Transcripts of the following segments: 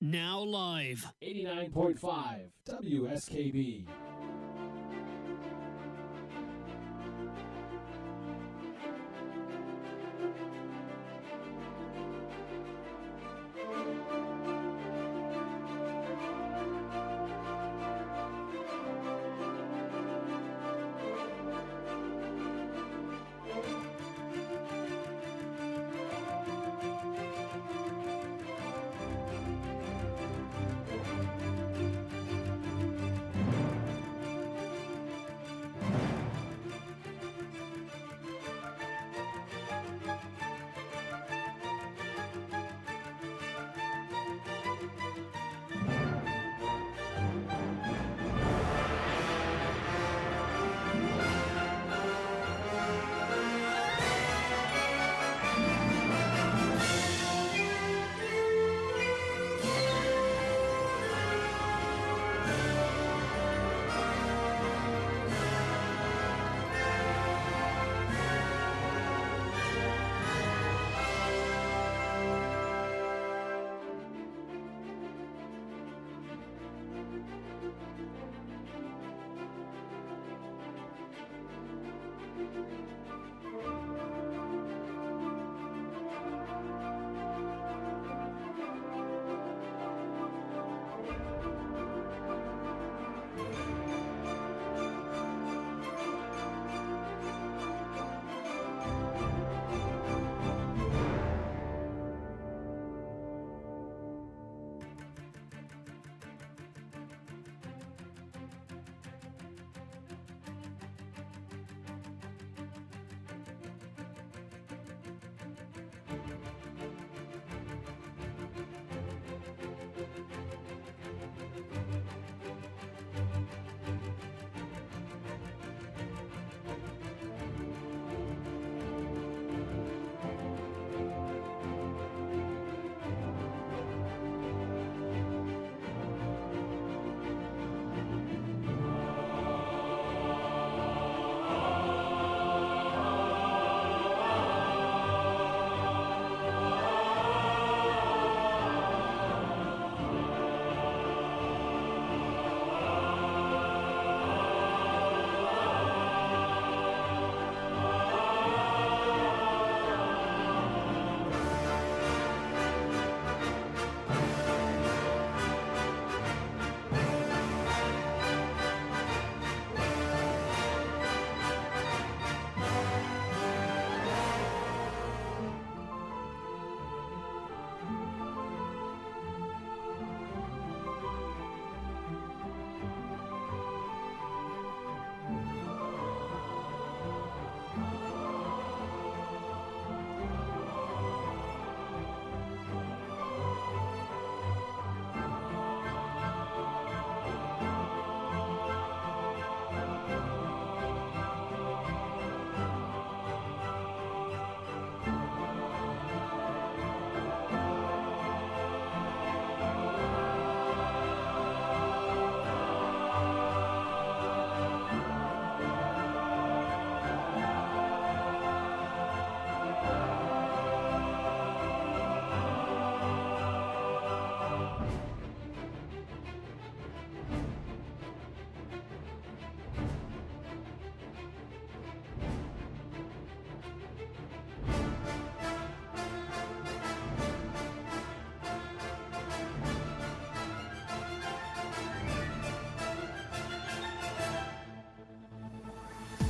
Now live. 89.5 WSKB.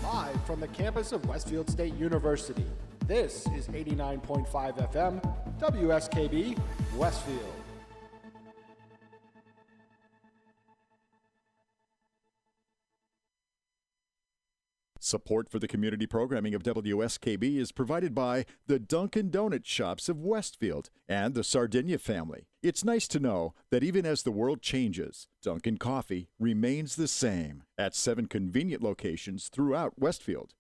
Live from the campus of Westfield State University, this is 89.5 FM, WSKB, Westfield. Support for the community programming of WSKB is provided by the Dunkin' Donut Shops of Westfield and the Sardinia family. It's nice to know that even as the world changes, Dunkin' Coffee remains the same at 7 convenient locations throughout Westfield.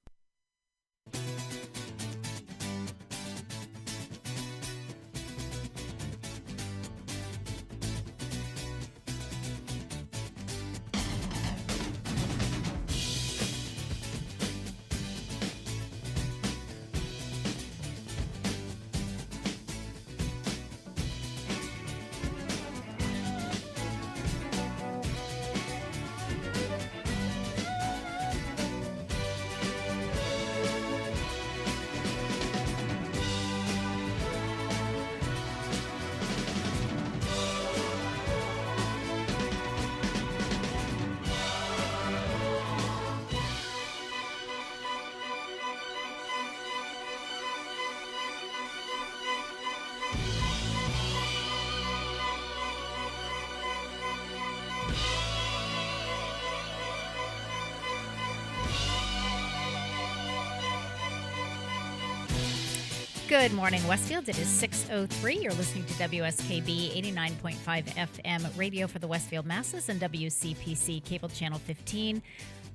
Good morning, Westfield. It is 6:03. You're listening to WSKB 89.5 FM radio for the Westfield masses and WCPC cable channel 15.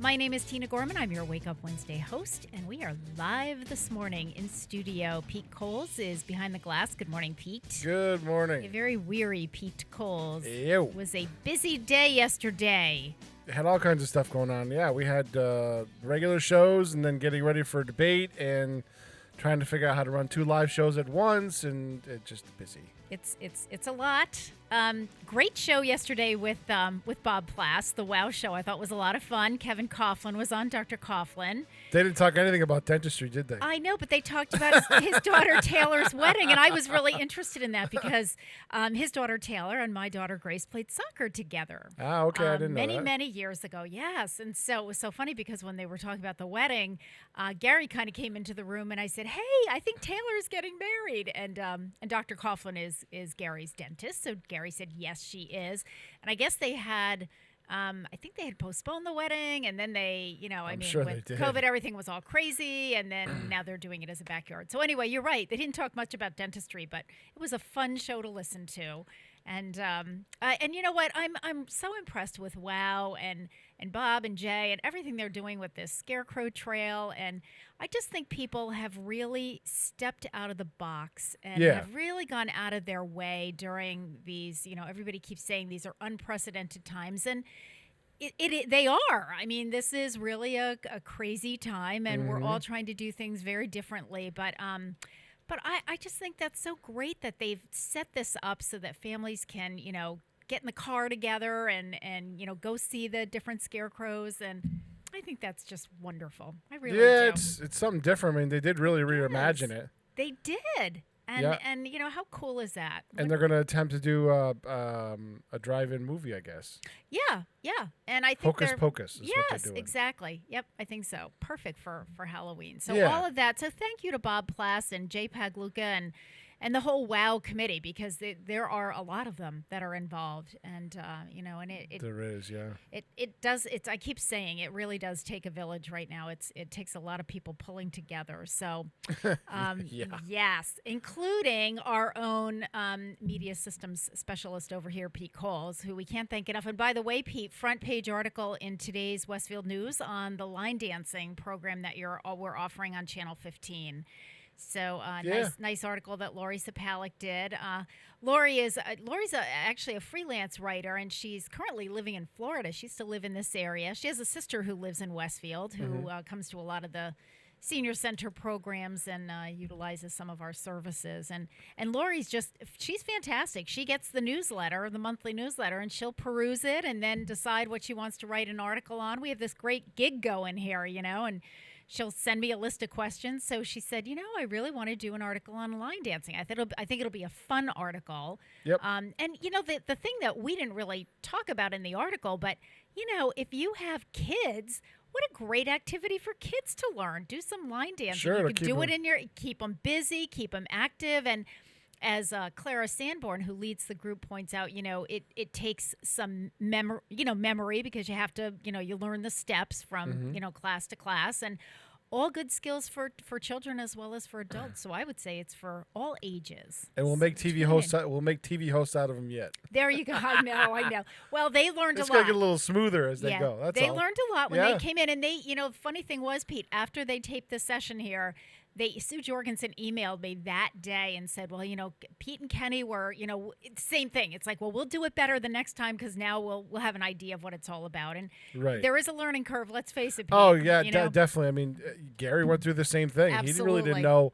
My name is Tina Gorman. I'm your Wake Up Wednesday host, and we are live this morning in studio. Pete Coles is behind the glass. Good morning, Pete. Good morning. A very weary Pete Coles. Ew. It was a busy day yesterday. Had all kinds of stuff going on. Yeah, we had regular shows and then getting ready for debate and trying to figure out how to run 2 live shows at once, and it's just busy. It's a lot. Great show yesterday with Bob Plass, the WOW show. I thought was a lot of fun. Kevin Coughlin was on, Dr. Coughlin. They didn't talk anything about dentistry, did they? I know, but they talked about his daughter Taylor's wedding, and I was really interested in that because his daughter Taylor and my daughter Grace played soccer together. Ah, okay, I didn't know that. Many years ago, yes. And so it was so funny because when they were talking about the wedding, Gary kind of came into the room, and I said, "Hey, I think Taylor's getting married," and Dr. Coughlin is Gary's dentist, so Gary said, "Yes, she is." And I guess they had. I think they had postponed the wedding, and then I'm sure with they did. COVID, everything was all crazy, and then now they're doing it as a backyard. So anyway, you're right. They didn't talk much about dentistry, but it was a fun show to listen to. And you know what? I'm so impressed with WOW and Bob and Jay and everything they're doing with this Scarecrow Trail. And I just think people have really stepped out of the box and have really gone out of their way during these, everybody keeps saying these are unprecedented times. And they are. I mean, this is really a crazy time, and we're all trying to do things very differently. But I just think that's so great that they've set this up so that families can, get in the car together and go see the different scarecrows. And I think that's just wonderful. I really do. Yeah, it's something different. I mean, they did really reimagine it. They did. And how cool is that? And they're going to attempt to do a drive-in movie, I guess. Yeah. And I think Hocus Pocus is what they're yes, doing. exactly. Yep, I think so. Perfect for Halloween. So Yeah. all of that. So thank you to Bob Plass and Jay Pagluca and the whole WOW committee, because there are a lot of them that are involved, and and it There is, yeah. It does. I keep saying it really does take a village right now. It takes a lot of people pulling together. So, yes, including our own media systems specialist over here, Pete Coles, who we can't thank enough. And by the way, Pete, front page article in today's Westfield News on the line dancing program that we're offering on Channel 15. So nice article that Lori Sapalik did. Lori's actually a freelance writer, and she's currently living in Florida. She used to live in this area. She has a sister who lives in Westfield who comes to a lot of the senior center programs and utilizes some of our services. And Lori's she's fantastic. She gets the newsletter, the monthly newsletter, and she'll peruse it and then decide what she wants to write an article on. We have this great gig going here, and she'll send me a list of questions. So she said, I really want to do an article on line dancing. I think it'll be a fun article. Yep. And the thing that we didn't really talk about in the article, but if you have kids, what a great activity for kids to learn. Do some line dancing. Sure, You can do it keep them busy, keep them active, and as Clara Sanborn, who leads the group, points out, it takes some memory because you have to, you learn the steps from, class to class, and all good skills for children as well as for adults. So I would say it's for all ages. And we'll make TV hosts. We'll make TV hosts out of them yet. There you go. I know. Well, they learned a lot. It's gonna get a little smoother as they go. That's they all. learned a lot when they came in, and they, funny thing was, Pete, after they taped the session here, Sue Jorgensen emailed me that day and said, well, Pete and Kenny were, same thing. It's like, well, we'll do it better the next time because now we'll have an idea of what it's all about. And there is a learning curve. Let's face it, Pete. Oh, yeah, definitely. I mean, Gary went through the same thing. Absolutely. He really didn't know.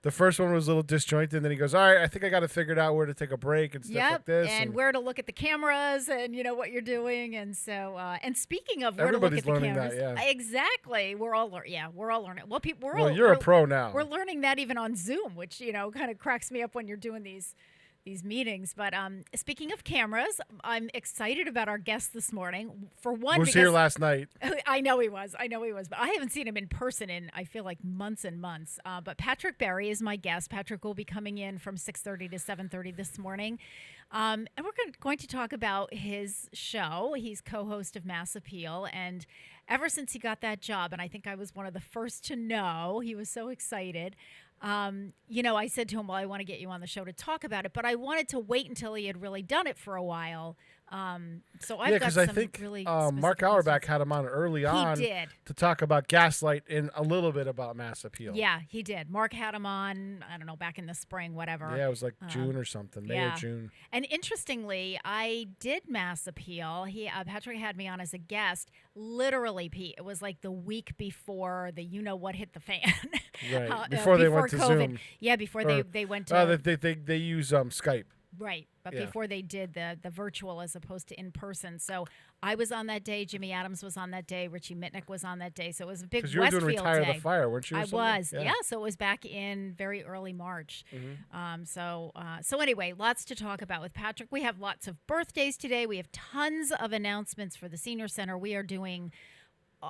The first one was a little disjointed, and then he goes, all right, I think I got to figure out where to take a break and stuff like this. And where to look at the cameras and, what you're doing. And so, and speaking of where to look at the cameras. Exactly. We're all learning. Well, you're a pro now. We're learning that even on Zoom, which, kind of cracks me up when you're doing these meetings. But speaking of cameras, I'm excited about our guest this morning. For one, was here last night. I know he was, but I haven't seen him in person in, I feel like, months and months. But Patrick Berry is my guest. Patrick will be coming in from 6:30 to 7:30 this morning. And we're going to talk about his show. He's co-host of Mass Appeal, and ever since he got that job, and I think I was one of the first to know, he was so excited. I said to him, well, I want to get you on the show to talk about it, but I wanted to wait until he had really done it for a while. So I've got because some I think really Mark Auerbach had him on early on did. to talk about Gaslight and a little bit about Mass Appeal. Yeah, he did. Mark had him on, I don't know, back in the spring, whatever. Yeah, it was like June or something, May or June. And interestingly, I did Mass Appeal. Patrick had me on as a guest. Literally, Pete, it was like the week before the what hit the fan. Right, before they went to COVID. Zoom. Yeah, before they went to... they use Skype. Right, but before they did the virtual as opposed to in person. So I was on that day. Jimmy Adams was on that day. Richie Mitnick was on that day. So it was a big Westfield day. Because you were doing Retire the Fire, weren't you? I was, yeah. So it was back in very early March. Mm-hmm. So anyway, lots to talk about with Patrick. We have lots of birthdays today. We have tons of announcements for the Senior Center. We are doing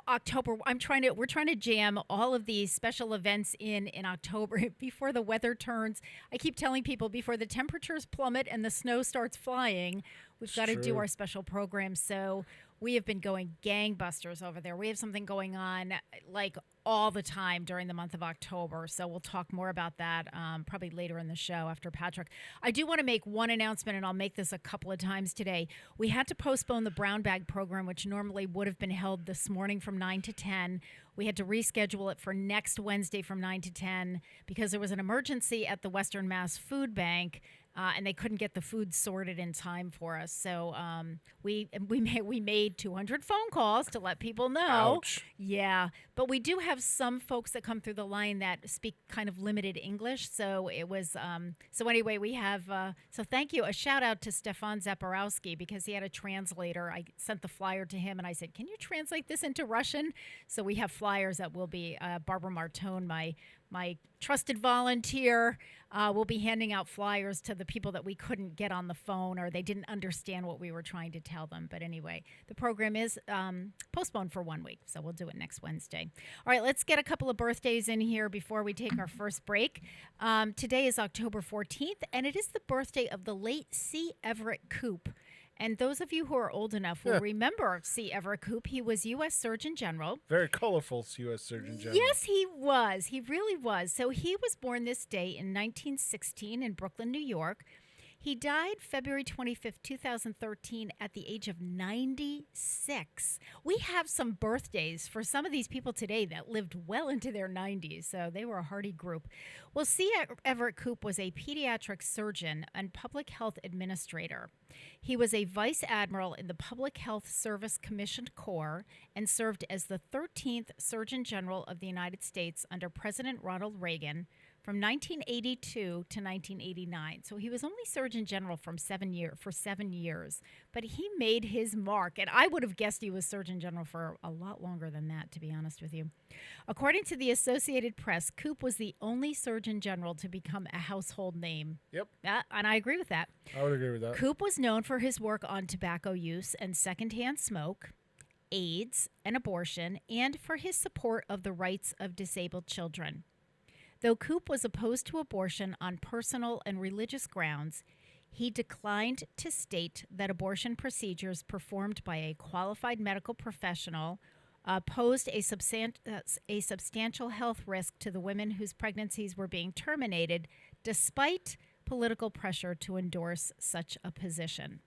October. We're trying to jam all of these special events in October before the weather turns. I keep telling people before the temperatures plummet and the snow starts flying, we've got to do our special programs. So we have been going gangbusters over there. We have something going on like all the time during the month of October. So we'll talk more about that probably later in the show after Patrick. I do want to make one announcement, and I'll make this a couple of times today. We had to postpone the brown bag program, which normally would have been held this morning from 9 to 10. We had to reschedule it for next Wednesday from 9 to 10 because there was an emergency at the Western Mass Food Bank. And they couldn't get the food sorted in time for us. So we made 200 phone calls to let people know. Ouch. Yeah, but we do have some folks that come through the line that speak kind of limited English. So it was so anyway, we have so thank you. A shout out to Stefan Zaporowski because he had a translator. I sent the flyer to him and I said, "Can you translate this into Russian?" So we have flyers that will be Barbara Martone, my trusted volunteer, will be handing out flyers to the people that we couldn't get on the phone or they didn't understand what we were trying to tell them. But anyway, the program is postponed for 1 week, so we'll do it next Wednesday. All right, let's get a couple of birthdays in here before we take our first break. Today is October 14th, and it is the birthday of the late C. Everett Koop. And those of you who are old enough will remember C. Everett Koop. He was U.S. Surgeon General. Very colorful U.S. Surgeon General. Yes, he was. He really was. So he was born this day in 1916 in Brooklyn, New York. He died February 25th, 2013 at the age of 96. We have some birthdays for some of these people today that lived well into their 90s, so they were a hardy group. Well, C. Everett Koop was a pediatric surgeon and public health administrator. He was a vice admiral in the Public Health Service Commissioned Corps and served as the 13th Surgeon General of the United States under President Ronald Reagan from 1982 to 1989. So he was only Surgeon General for 7 years, but he made his mark. And I would have guessed he was Surgeon General for a lot longer than that, to be honest with you. According to the Associated Press, Koop was the only Surgeon General to become a household name. Yep. And I agree with that. I would agree with that. Koop was known for his work on tobacco use and secondhand smoke, AIDS, and abortion, and for his support of the rights of disabled children. Though Koop was opposed to abortion on personal and religious grounds, he declined to state that abortion procedures performed by a qualified medical professional posed a substantial health risk to the women whose pregnancies were being terminated, despite political pressure to endorse such a position.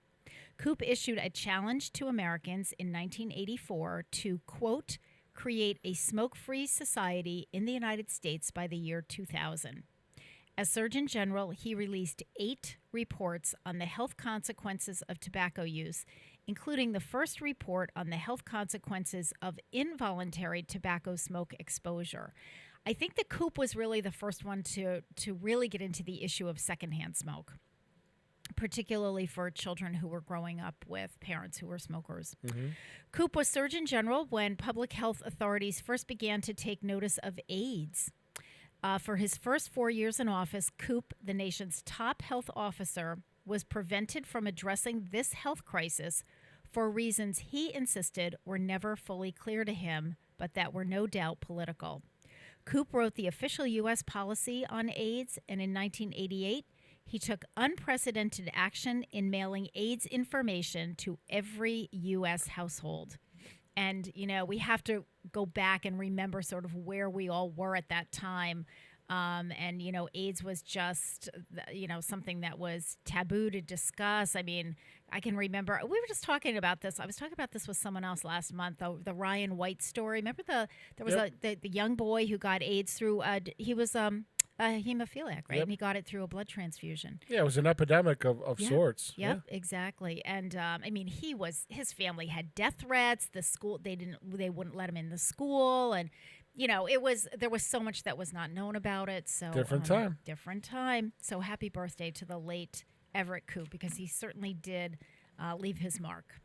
Koop issued a challenge to Americans in 1984 to, quote, create a smoke-free society in the United States by the year 2000. As Surgeon General, he released 8 reports on the health consequences of tobacco use, including the first report on the health consequences of involuntary tobacco smoke exposure. I think that Koop was really the first one to really get into the issue of secondhand smoke, particularly for children who were growing up with parents who were smokers. Mm-hmm. Koop was Surgeon General when public health authorities first began to take notice of AIDS. For his first 4 years in office, Koop, the nation's top health officer, was prevented from addressing this health crisis for reasons he insisted were never fully clear to him, but that were no doubt political. Koop wrote the official U.S. policy on AIDS, and in 1988, he took unprecedented action in mailing AIDS information to every U.S. household. And, we have to go back and remember sort of where we all were at that time. And, AIDS was just, something that was taboo to discuss. I mean, I can remember, we were just talking about this. I was talking about this with someone else last month, the Ryan White story. Remember there was the young boy who got AIDS through, he was a hemophiliac, right? Yep. And he got it through a blood transfusion. Yeah, it was an epidemic of sorts. Yep, exactly. And I mean, his family had death threats. The school, they wouldn't let him in the school, and there was so much that was not known about it. So Different time. So happy birthday to the late Everett Koop, because he certainly did leave his mark.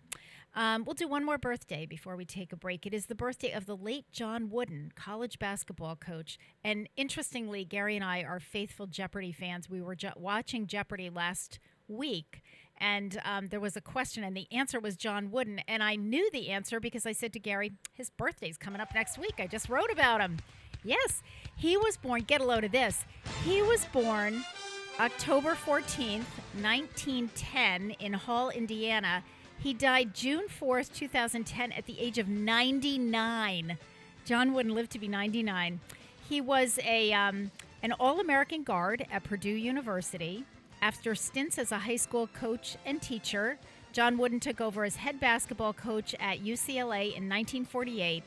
We'll do one more birthday before we take a break. It is the birthday of the late John Wooden, college basketball coach. And interestingly, Gary and I are faithful Jeopardy fans. We were watching Jeopardy last week, and there was a question, and the answer was John Wooden. And I knew the answer because I said to Gary, his birthday's coming up next week. I just wrote about him. Yes, he was born, get a load of this, he was born October 14th, 1910 in Hall, Indiana. He died June 4th, 2010 at the age of 99. John Wooden lived to be 99. He was an All-American guard at Purdue University. After stints as a high school coach and teacher, John Wooden took over as head basketball coach at UCLA in 1948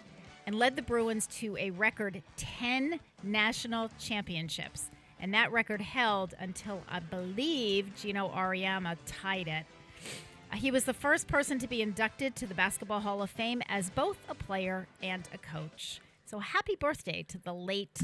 and led the Bruins to a record 10 national championships. And that record held until, I believe, Gino Auriemma tied it. He was the first person to be inducted to the Basketball Hall of Fame as both a player and a coach. So happy birthday to the late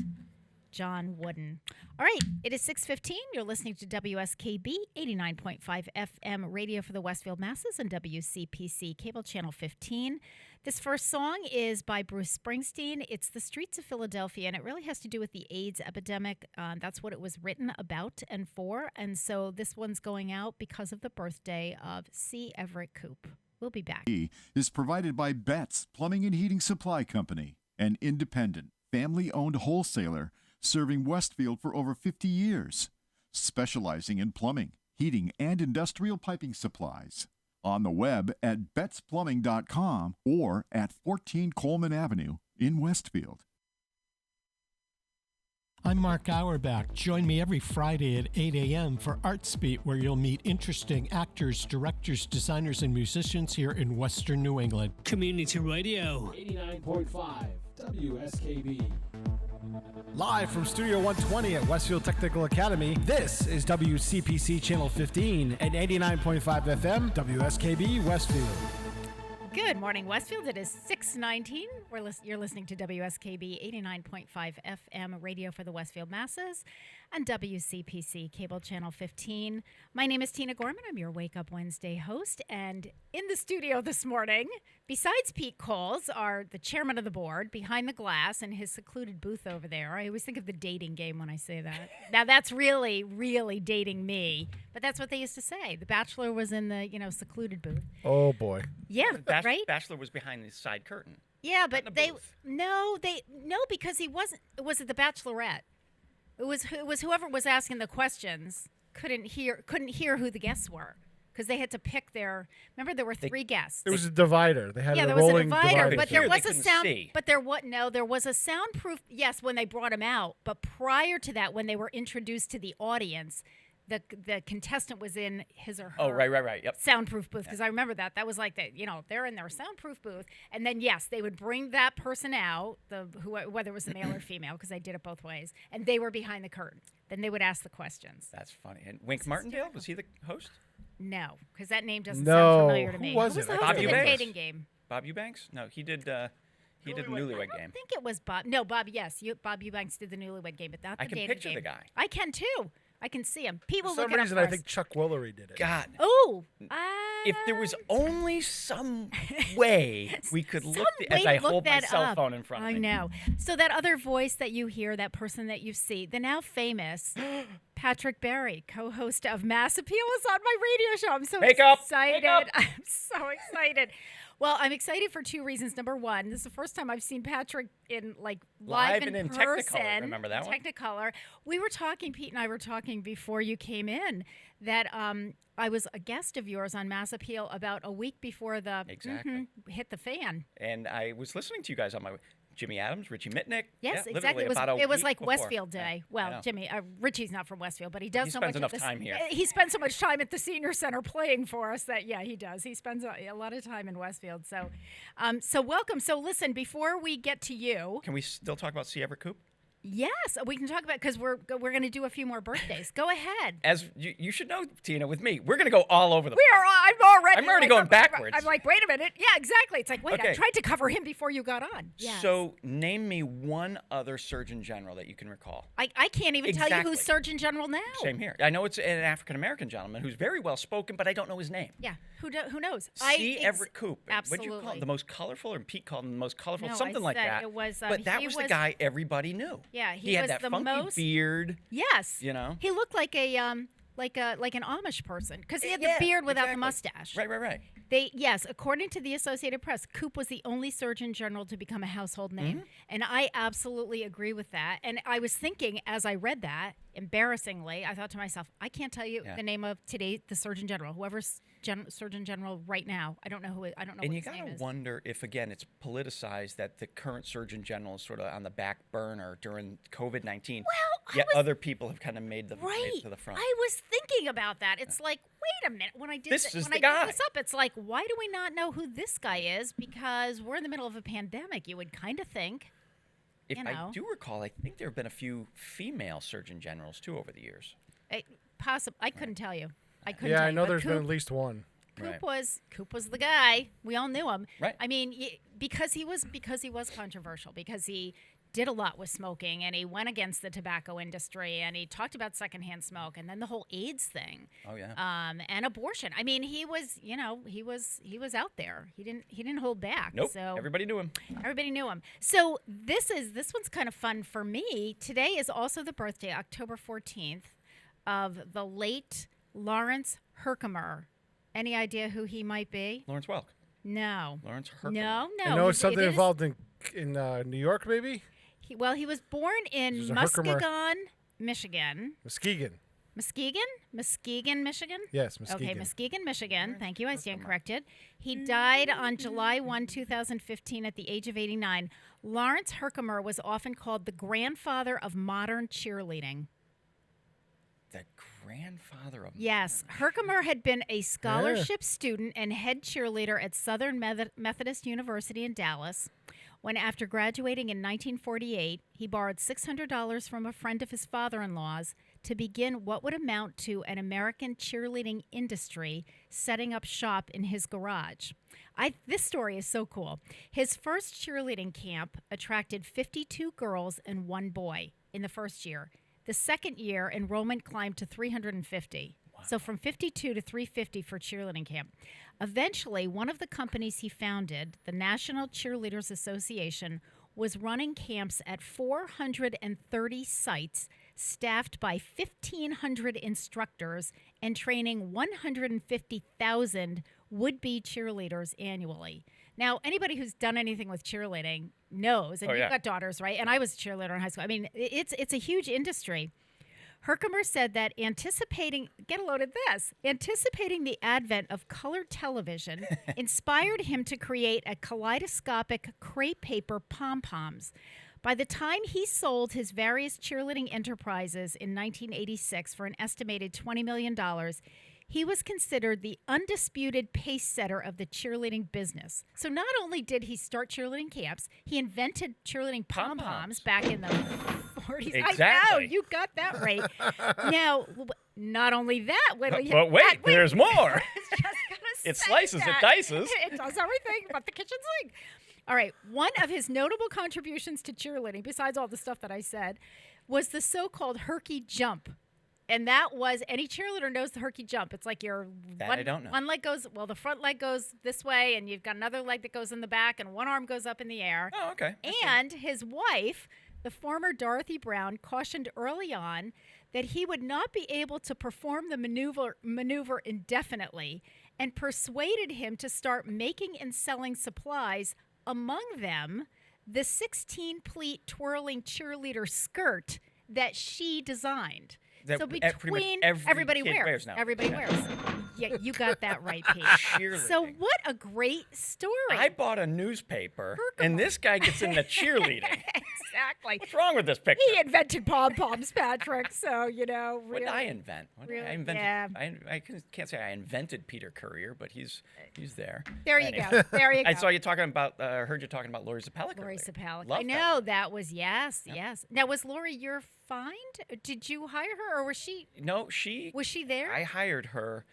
John Wooden. All right, it is 6:15. You're listening to WSKB 89.5 FM radio for the Westfield Masses and WCPC cable channel 15. This first song is by Bruce Springsteen. It's The Streets of Philadelphia, and it really has to do with the AIDS epidemic. That's what it was written about and for. And so this one's going out because of the birthday of C. Everett Koop. We'll be back. Is provided by Betts Plumbing and Heating Supply Company, an independent, family-owned wholesaler serving Westfield for over 50 years, specializing in plumbing, heating, and industrial piping supplies. On the web at bettsplumbing.com or at 14 Coleman Avenue in Westfield. I'm Mark Auerbach. Join me every Friday at 8 a.m. for Arts Beat, where you'll meet interesting actors, directors, designers, and musicians here in Western New England. Community Radio 89.5 WSKB. Live from Studio 120 at Westfield Technical Academy, this is WCPC Channel 15 and 89.5 FM, WSKB Westfield. Good morning, Westfield. It is 6:19. You're listening to WSKB 89.5 FM radio for the Westfield Masses and WCPC cable channel 15. My name is Tina Gorman. I'm your Wake Up Wednesday host. And in the studio this morning, besides Pete Coles, are the chairman of the board behind the glass in his secluded booth over there. I always think of the dating game when I say that. Now, that's really, really dating me. But that's what they used to say. The Bachelor was in the, secluded booth. Oh, boy. Yeah, right? Bachelor was behind the side curtain. Yeah, but booth. no, because he wasn't. Was it the Bachelorette? It was whoever was asking the questions couldn't hear who the guests were because they had to pick their. Remember, there were three guests. It was a divider. They had there a was rolling a divider, but there They was a couldn't sound. see. But there was a soundproof. Yes, when they brought him out, but prior to that, when they were introduced to the audience, the contestant was in his or her. Oh, right. Yep. Soundproof booth, because I remember that. That was like they're in their soundproof booth, and then yes, they would bring that person out, whether it was a male or female, because I did it both ways, and they were behind the curtain. Then they would ask the questions. That's funny. And Wink Martindale, was he the host? No, because that name doesn't No. sound familiar to Who me. was Who was it? the host Bob of the Eubanks? dating game? Bob Eubanks? No, he did. He did the Newlywed I Game. don't think it was Bob. No, Bob. Yes, Bob Eubanks did the Newlywed Game, but not the I can dating picture game. the guy. I can too. I can see him. People For look some it reason, up I for think us. Chuck Woolery did it. God. Oh, If there was only some way we could look as I hold my cell phone in front of me. I know. So that other voice that you hear, that person that you see, the now famous Patrick Berry, co-host of Mass Appeal, is on my radio show. I'm so excited. I'm so excited. Well, I'm excited for two reasons. Number one, this is the first time I've seen Patrick in live and in in person. Technicolor. Remember that one? Technicolor. We were talking, Pete and I were talking before you came in, that I was a guest of yours on Mass Appeal about a week before the Exactly. hit the fan. And I was listening to you guys on my way. Jimmy Adams, Richie Mitnick. Yes, yeah, exactly. It was week like before. Westfield Day. Yeah, I Well, know. Jimmy, Richie's not from Westfield, but he does He so spends much enough at time here. He spends so much time at the senior center playing for us that he does. He spends a lot of time in Westfield. So, so welcome. So listen, before we get to you, Can we still talk about C. Everett Koop? yes, we can talk about because we're going to do a few more birthdays. Go ahead. As you should know, Tina, with me, we're going to go all over the We place. are. I'm already going backwards. I'm like, wait a minute. Yeah, exactly. It's like, wait, I Okay. tried to cover him before you got on. Yes. So name me one other Surgeon General that you can recall. I can't even tell you Exactly. who's Surgeon General now. Same here. I know it's an African-American gentleman who's very well spoken, but I don't know his name. Yeah. Who knows? C. Everett Koop. Absolutely. What'd you call him? The most colorful, or Pete called him the most colorful, No, something I like said that. it was, but that he was the was- guy everybody knew. Yeah, he he had was that the funky most- beard. Yes. You know? He looked like a like an Amish person because he had Yeah, the beard without the exactly. mustache. Right. Yes, according to the Associated Press, Koop was the only Surgeon General to become a household name, and I absolutely agree with that. And I was thinking as I read that, embarrassingly, I thought to myself, I can't tell you Yeah. the name of today the Surgeon General, whoever's Surgeon General right now. I don't know who. I don't know. And what you his name gotta is. wonder if, again, it's politicized that the current Surgeon General is sort of on the back burner during COVID-19. Well, yet other people have kind of made made Right. it to the front. I was thinking about that. It's like, wait a minute. When I did This is when the I guy. did this up, it's like, why do we not know who this guy is? Because we're in the middle of a pandemic. You would kind of think. If you I know. do recall, I think there have been a few female Surgeon Generals too over the years. I couldn't tell you. I couldn't. Yeah, tell I you, know but there's been Coop- at least one. Coop was the guy. We all knew him. Right. I mean, because he was controversial, because he did a lot with smoking, and he went against the tobacco industry, and he talked about secondhand smoke, and then the whole AIDS thing. Oh yeah. And abortion. I mean, he was out there. He didn't hold back. Nope. So Everybody knew him. everybody knew him. So this one's kind of fun for me. Today is also the birthday, October 14th, of the late Lawrence Herkimer. Any idea who he might be? Lawrence Welk. No. Lawrence Herkimer. No. I know it's It something is- involved in New York, maybe? He was born in There's a Herkimer. Muskegon, Michigan. Muskegon. Muskegon, Michigan? Yes, Muskegon. Okay, Muskegon, Michigan. Thank you. I stand corrected. He died on July 1, 2015 at the age of 89. Lawrence Herkimer was often called the grandfather of modern cheerleading. The grandfather of. Yes, Herkimer had been a scholarship student and head cheerleader at Southern Methodist University in Dallas. When, after graduating in 1948, he borrowed $600 from a friend of his father-in-law's to begin what would amount to an American cheerleading industry, setting up shop in his garage. This story is so cool. His first cheerleading camp attracted 52 girls and 1 boy in the first year. The second year, enrollment climbed to 350. Wow. So from 52 to 350 for cheerleading camp. Eventually, one of the companies he founded, the National Cheerleaders Association, was running camps at 430 sites, staffed by 1,500 instructors and training 150,000 would-be cheerleaders annually. Now, anybody who's done anything with cheerleading knows, and you've got daughters, right? And I was a cheerleader in high school. I mean, it's a huge industry. Herkimer said that anticipating the advent of colored television inspired him to create a kaleidoscopic crepe paper pom-poms. By the time he sold his various cheerleading enterprises in 1986 for an estimated $20 million, he was considered the undisputed pace setter of the cheerleading business. So not only did he start cheerleading camps, he invented cheerleading pom-poms back in the 40s. Exactly. I know, you got that right. Now, not only that, But wait, there's more. It's just gonna It say slices, it that. dices. It does everything but the kitchen sink. All right, one of his notable contributions to cheerleading, besides all the stuff that I said, was the so-called herky jump. And that was, any cheerleader knows the herky jump. It's like I don't know. one leg goes, the front leg goes this way, and you've got another leg that goes in the back, and one arm goes up in the air. Oh, okay. And his wife, the former Dorothy Brown, cautioned early on that he would not be able to perform the maneuver indefinitely, and persuaded him to start making and selling supplies, among them the 16-pleat twirling cheerleader skirt that she designed. that So pretty much between everybody kid wears now. everybody wears. Yeah, you got that right, Pete. Cheerleading. So what a great story. I bought a newspaper, and this guy gets in the cheerleading. Exactly. What's wrong with this picture? He invented pom poms, Patrick. So really. What did I invent? What did I Really? invented? Yeah. I can't say I invented Peter Courier, but he's there. There you Anyway. go. There you go. I saw you talking about. Heard you talking about Lori Zapalik. Lori earlier. Sapalik. Love I know that was yes. Now was Lori your find? Did you hire her, or was she No, she. was she there? I hired her.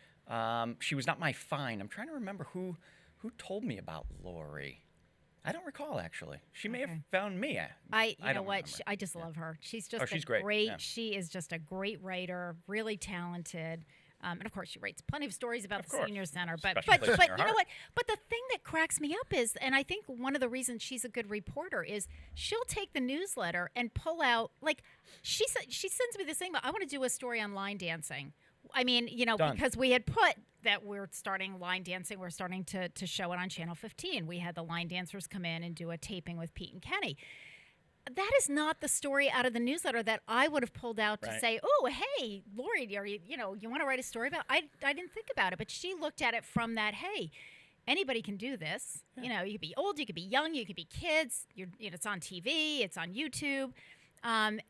She was not my find. I'm trying to remember who told me about Lori. I don't recall actually. She may have found me. You know don't what? remember. I just love her. She's just she's a great. Yeah. She is just a great writer, really talented. And of course, she writes plenty of stories about the senior center. But Special place in but her you know heart. what? But the thing that cracks me up is, and I think one of the reasons she's a good reporter is she'll take the newsletter and pull out she sends me this thing. I want to do a story on line dancing. I mean, Done. because we had put that we're starting line dancing. We're starting to show it on Channel 15. We had the line dancers come in and do a taping with Pete and Kenny. That is not the story out of the newsletter that I would have pulled out to say, oh, hey, Lori, you want to write a story about? I didn't think about it, but she looked at it from that, hey, anybody can do this. Yeah. You could be old, you could be young, you could be kids. It's on TV, it's on YouTube. And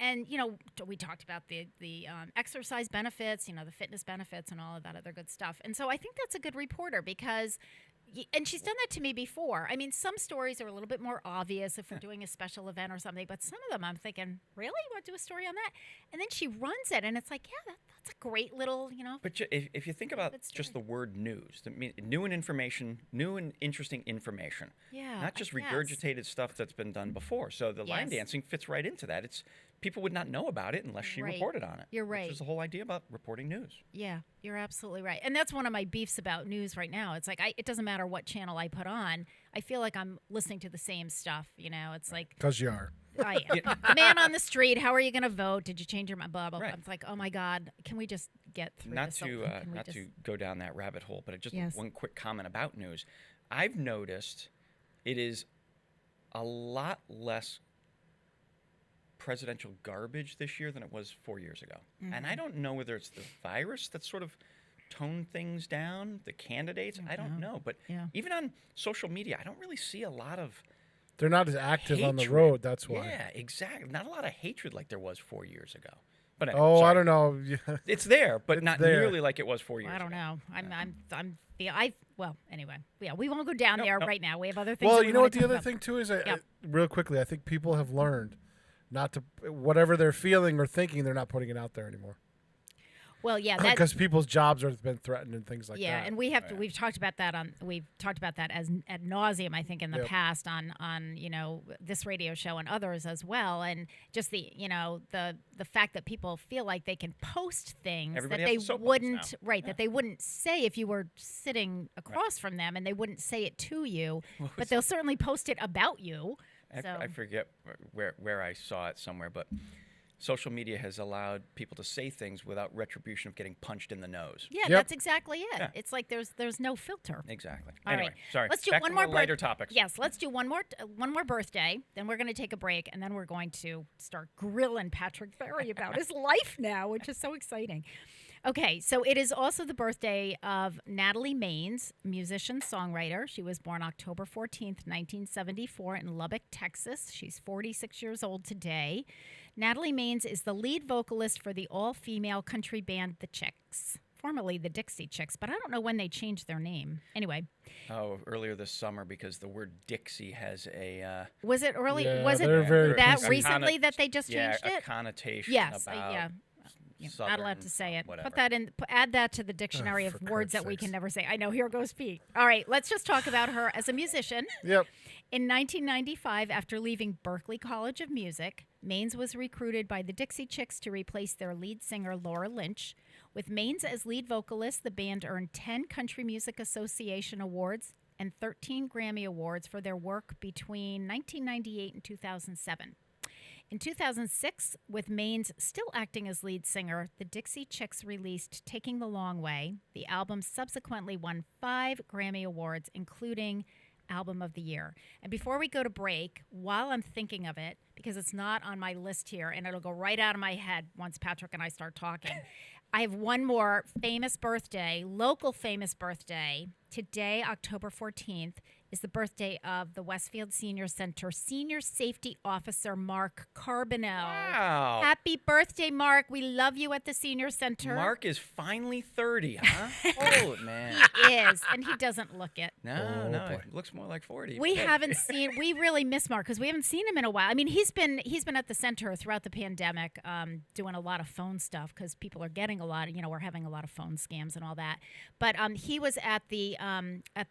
we talked about the exercise benefits, the fitness benefits and all of that other good stuff. And so I think that's a good reporter because, and she's done that to me before. I mean, some stories are a little bit more obvious if we're doing a special event or something, but some of them I'm thinking, really? You want to do a story on that? And then she runs it, and it's like, yeah, that's a great little, But if you think about good story. just the word news, new and interesting information. Yeah, Not just I guess. regurgitated stuff that's been done before. So the line Yes. dancing fits right into that. People would not know about it unless she Right. reported on it. You're right. Which is the whole idea about reporting news. Yeah, you're absolutely right. And that's one of my beefs about news right now. It's like it doesn't matter what channel I put on. I feel like I'm listening to the same stuff. It's like Because you are. I am. The man on the street. How are you going to vote? Did you change your mind? Blah blah. Right. It's like, oh my God, can we just get through Not this? to Can we not just- to go down that rabbit hole, but just Yes. one quick comment about news. I've noticed it is a lot less presidential garbage this year than it was 4 years ago. And I don't know whether it's the virus that's sort of toned things down, the candidates, I don't know. But Yeah. even on social media, I don't really see a lot of They're not as active on the hatred. road. That's why. Yeah, exactly. Not a lot of hatred like there was 4 years ago. But anyway, Oh, I sorry. don't know. Yeah. It's there, but It's not there. nearly like it was 4 years I don't ago. know. Well, anyway, yeah, we won't go down there nope. right now. We have other things. Well, that we you know wanna what the talk other about. thing too is, Yep. real quickly, I think people have learned not to whatever they're feeling or thinking, they're not putting it out there anymore Well, yeah, that because people's jobs have been threatened and things like yeah, that. and we've talked about that as ad nauseum, I think, in the Yep. past on this radio show and others as well, and just the fact that people feel like they can post things Everybody that has they a soapbox wouldn't now. that they wouldn't say if you were sitting across from them, and they wouldn't say it to you, but they'll certainly post it about you. So I forget where I saw it somewhere, but social media has allowed people to say things without retribution of getting punched in the nose. yeah, Yep. that's exactly it. Yeah. It's like there's no filter. Exactly. All Anyway, right. sorry. Let's do Back one to more lighter topics. Yes, let's do one more birthday. Then we're going to take a break, and then we're going to start grilling Patrick Berry about his life now, which is so exciting. Okay, so it is also the birthday of Natalie Maines, musician, songwriter. She was born October 14th, 1974 in Lubbock, Texas. She's 46 years old today. Natalie Maines is the lead vocalist for the all-female country band The Chicks, formerly the Dixie Chicks, but I don't know when they changed their name. Anyway, Oh, earlier this summer because the word Dixie has a was it early? Yeah, Was it they're very that PC. recently that they just changed a it? connotation Yes, about yeah. Not allowed Southern, to say it. whatever. Put that in. Add that to the dictionary for of words that Christ's we sakes. can never say. I know. Here goes Pete. All right, let's just talk about her as a musician. Yep. In 1995, after leaving Berklee College of Music, Maines was recruited by the Dixie Chicks to replace their lead singer, Laura Lynch. With Maines as lead vocalist, the band earned 10 Country Music Association awards and 13 Grammy Awards for their work between 1998 and 2007. In 2006, with Maines still acting as lead singer, the Dixie Chicks released Taking the Long Way. The album subsequently won 5 Grammy Awards, including album of the year. And before we go to break, while I'm thinking of it, because it's not on my list here, and it'll go right out of my head once Patrick and I start talking, I have one more famous birthday, local famous birthday. Today, October 14th, is the birthday of the Westfield Senior Center Senior Safety Officer Mark Carbonell. Wow. Happy birthday, Mark. We love you at the Senior Center. Mark is finally 30, huh? Oh, man. He is, and he doesn't look it. No, boy. it looks more like 40. We really miss Mark because we haven't seen him in a while. I mean, he's been at the center throughout the pandemic, doing a lot of phone stuff because people are getting a lot. We're having a lot of phone scams and all that. But he was at the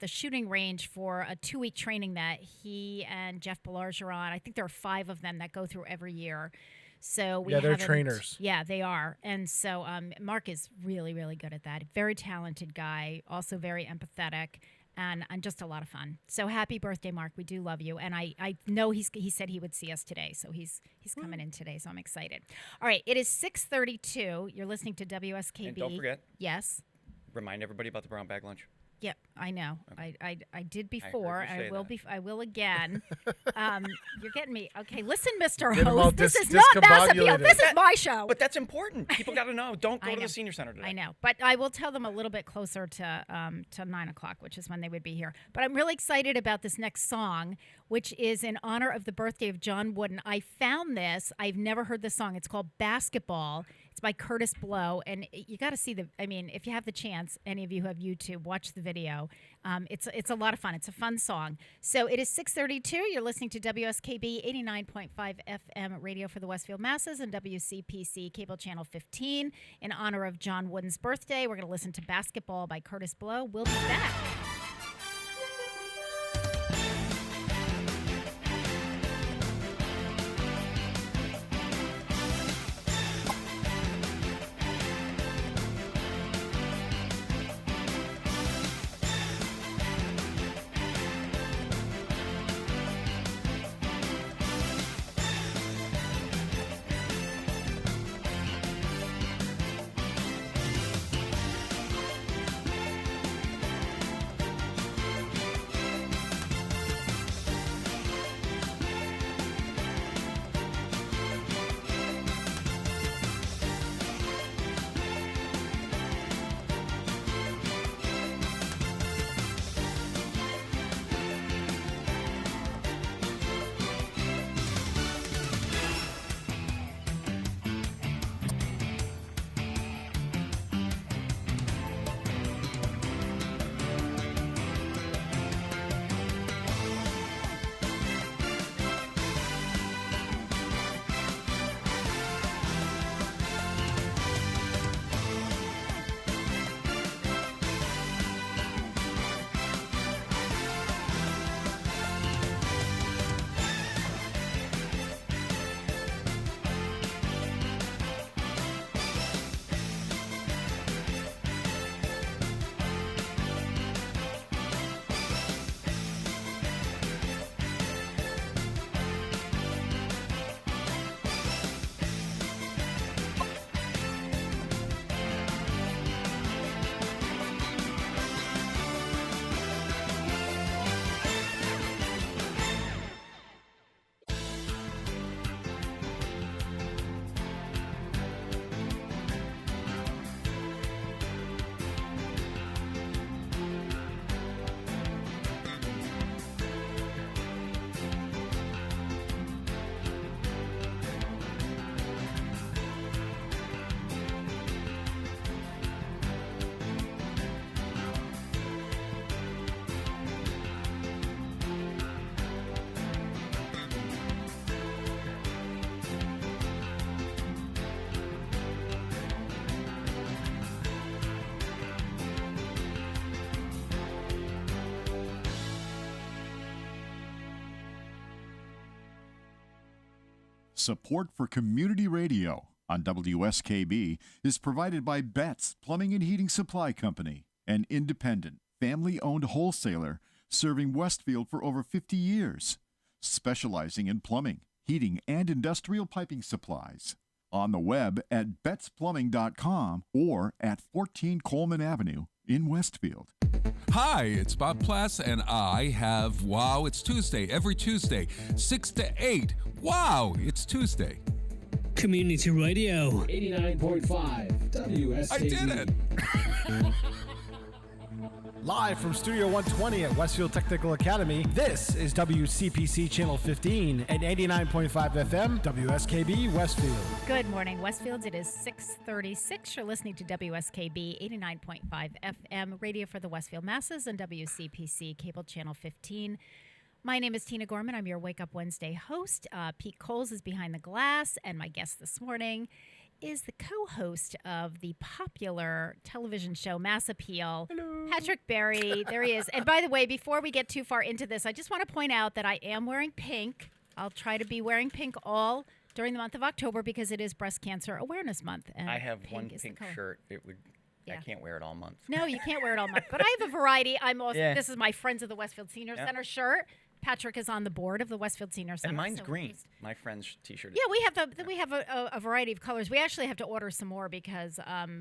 shooting range for a 2-week training that he and Jeff Belargeron. I think there are 5 of them that go through every year. So they're trainers. Yeah, they are. And so Mark is really, really good at that. Very talented guy, also very empathetic. And just a lot of fun. So happy birthday, Mark. We do love you. And I know he said he would see us today. So he's coming in today. So I'm excited. All right. It is 6:32. You're listening to WSKB. And don't forget. Yes. Remind everybody about the brown bag lunch. Yep, I know. I did before. I heard you say that. I will again. You're getting me. Okay, listen, Mr. Get 'em all Host. This is not Mass Appeal. discombobulated. This is my show. But that's important. People got to know. Don't go I to know. the senior center today. I know, but I will tell them a little bit closer to 9 o'clock, which is when they would be here. But I'm really excited about this next song, which is in honor of the birthday of John Wooden. I found this. I've never heard this song. It's called Basketball. It's by Curtis Blow, and you got to see if you have the chance, any of you who have YouTube, watch the video. It's a lot of fun. It's a fun song. So it is 6:32. You're listening to WSKB 89.5 FM radio for the Westfield Masses and WCPC cable channel 15 in honor of John Wooden's birthday. We're going to listen to Basketball by Curtis Blow. We'll be back. Support for community radio on WSKB is provided by Betts Plumbing and Heating Supply Company, an independent, family-owned wholesaler serving Westfield for over 50 years, specializing in plumbing, heating, and industrial piping supplies. On the web at bettsplumbing.com or at 14 Coleman Avenue in Westfield. Hi, it's Bob Plass, and I have Wow, It's Tuesday, every Tuesday, 6 to 8. Wow, it's Tuesday. Community Radio 89.5 WSKB. I did it! Live from Studio 120 at Westfield Technical Academy, this is WCPC Channel 15 and 89.5 FM, WSKB Westfield. Good morning, Westfield. It is 6:36. You're listening to WSKB 89.5 FM, radio for the Westfield masses, and WCPC Cable Channel 15. My name is Tina Gorman. I'm your Wake Up Wednesday host. Pete Coles is behind the glass, and my guest this morning is the co-host of the popular television show Mass Appeal. Hello. Patrick Berry. There he is. And by the way, before we get too far into this, I just want to point out that I am wearing pink. I'll try to be wearing pink all during the month of October because it is Breast Cancer Awareness Month. And I have one is pink the color. shirt. I Yeah. can't wear it all month. No, you can't wear it all month. But I have a variety. I'm also. Yeah. This is my Friends of the Westfield Senior Center shirt. Patrick is on the board of the Westfield Senior Center. And mine's so green. My friend's T-shirt. Yeah, we have a variety of colors. We actually have to order some more because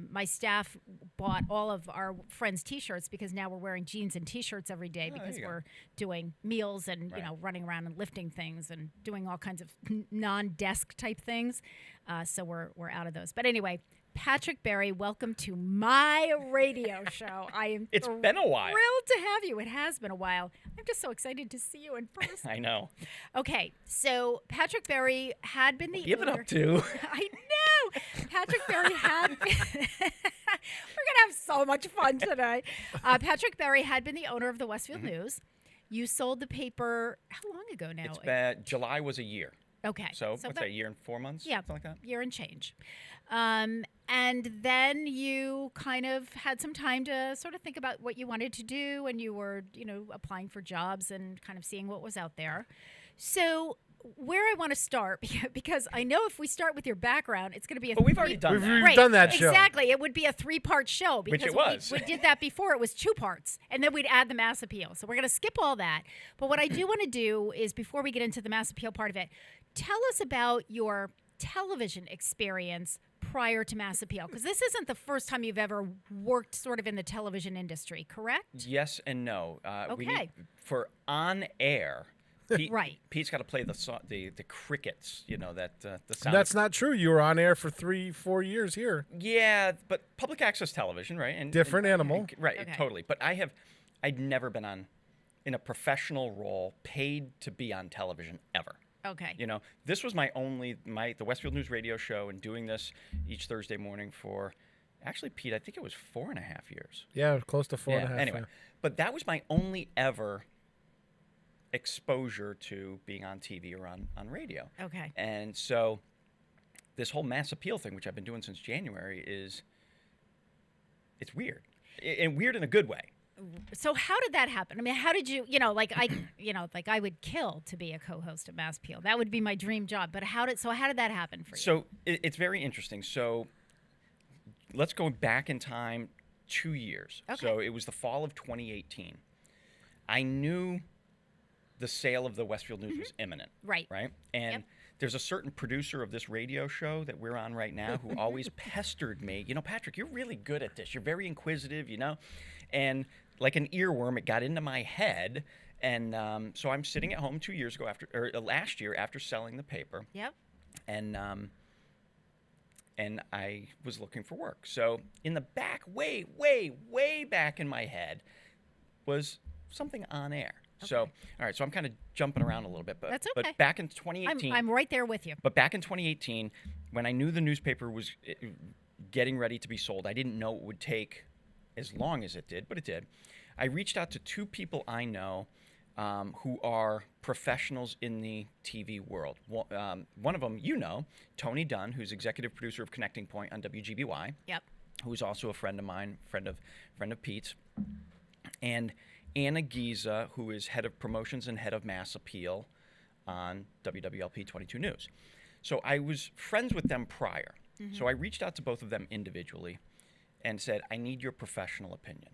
my staff bought all of our friends' T-shirts because now we're wearing jeans and T-shirts every day because we're doing meals and running around and lifting things and doing all kinds of non-desk type things. So we're out of those. But anyway, Patrick Berry, welcome to my radio show. I am It's been a while. thrilled to have you. It has been a while. I'm just so excited to see you in person. I know. Okay, so Patrick Berry had been the Give it owner- up to. I know. Patrick Berry had been We're going to have so much fun today. Patrick Berry had been the owner of the Westfield News. You sold the paper how long ago now? It's been, July was a year. Okay. So what's that, a year and 4 months? Yeah, Something like that? year and change. And then you kind of had some time to sort of think about what you wanted to do, and you were, applying for jobs and kind of seeing what was out there. So where I want to start, because I know if we start with your background, it's going to be But we've already done that. We've Right, done that show. Exactly. It would be a 3-part show. Because Which it was. We did that before. It was 2 parts. And then we'd add the Mass Appeal. So we're going to skip all that. But what I do want to do is, before we get into the Mass Appeal part of it, tell us about your television experience prior to Mass Appeal. Because this isn't the first time you've ever worked sort of in the television industry, correct? Yes and no. We Okay. need, for on air, Right. Pete's got to play the crickets, the sound. That's not true. You were on air for 3-4 years here. Yeah, but public access television, right? And Different animal. Right, Okay. totally. But I'd never been in a professional role, paid to be on television ever. Okay. This was the Westfield News radio show, and doing this each Thursday morning for, actually, Pete, I think it was 4.5 years. Yeah, close to 4.5. Yeah, anyway, but that was my only ever exposure to being on TV or on radio. Okay. And so this whole Mass Appeal thing, which I've been doing since January, it's weird. And weird in a good way. So how did that happen? I mean, how did you, I would kill to be a co-host of Mass Appeal. That would be my dream job. But how did that happen for you? So it's very interesting. So let's go back in time 2 years. Okay. So it was the fall of 2018. I knew the sale of the Westfield News was imminent. Right. Right. And there's a certain producer of this radio show that we're on right now who always pestered me. Patrick, you're really good at this. You're very inquisitive, And like an earworm, it got into my head. And so I'm sitting at home last year after selling the paper. Yep. And I was looking for work. So in the back, way, way, way back in my head was something on air. Okay. So, all right, so I'm kind of jumping around a little bit. That's okay. But back in 2018. I'm right there with you. But back in 2018, when I knew the newspaper was getting ready to be sold, I didn't know it would take as long as it did, but it did. I reached out to 2 people I know who are professionals in the TV world. One of them, Tony Dunn, who's executive producer of Connecting Point on WGBY. Yep. Who's also a friend of mine, friend of Pete's, and Anna Giza, who is head of promotions and head of Mass Appeal on WWLP 22 News. So I was friends with them prior. Mm-hmm. So I reached out to both of them individually and said, I need your professional opinion.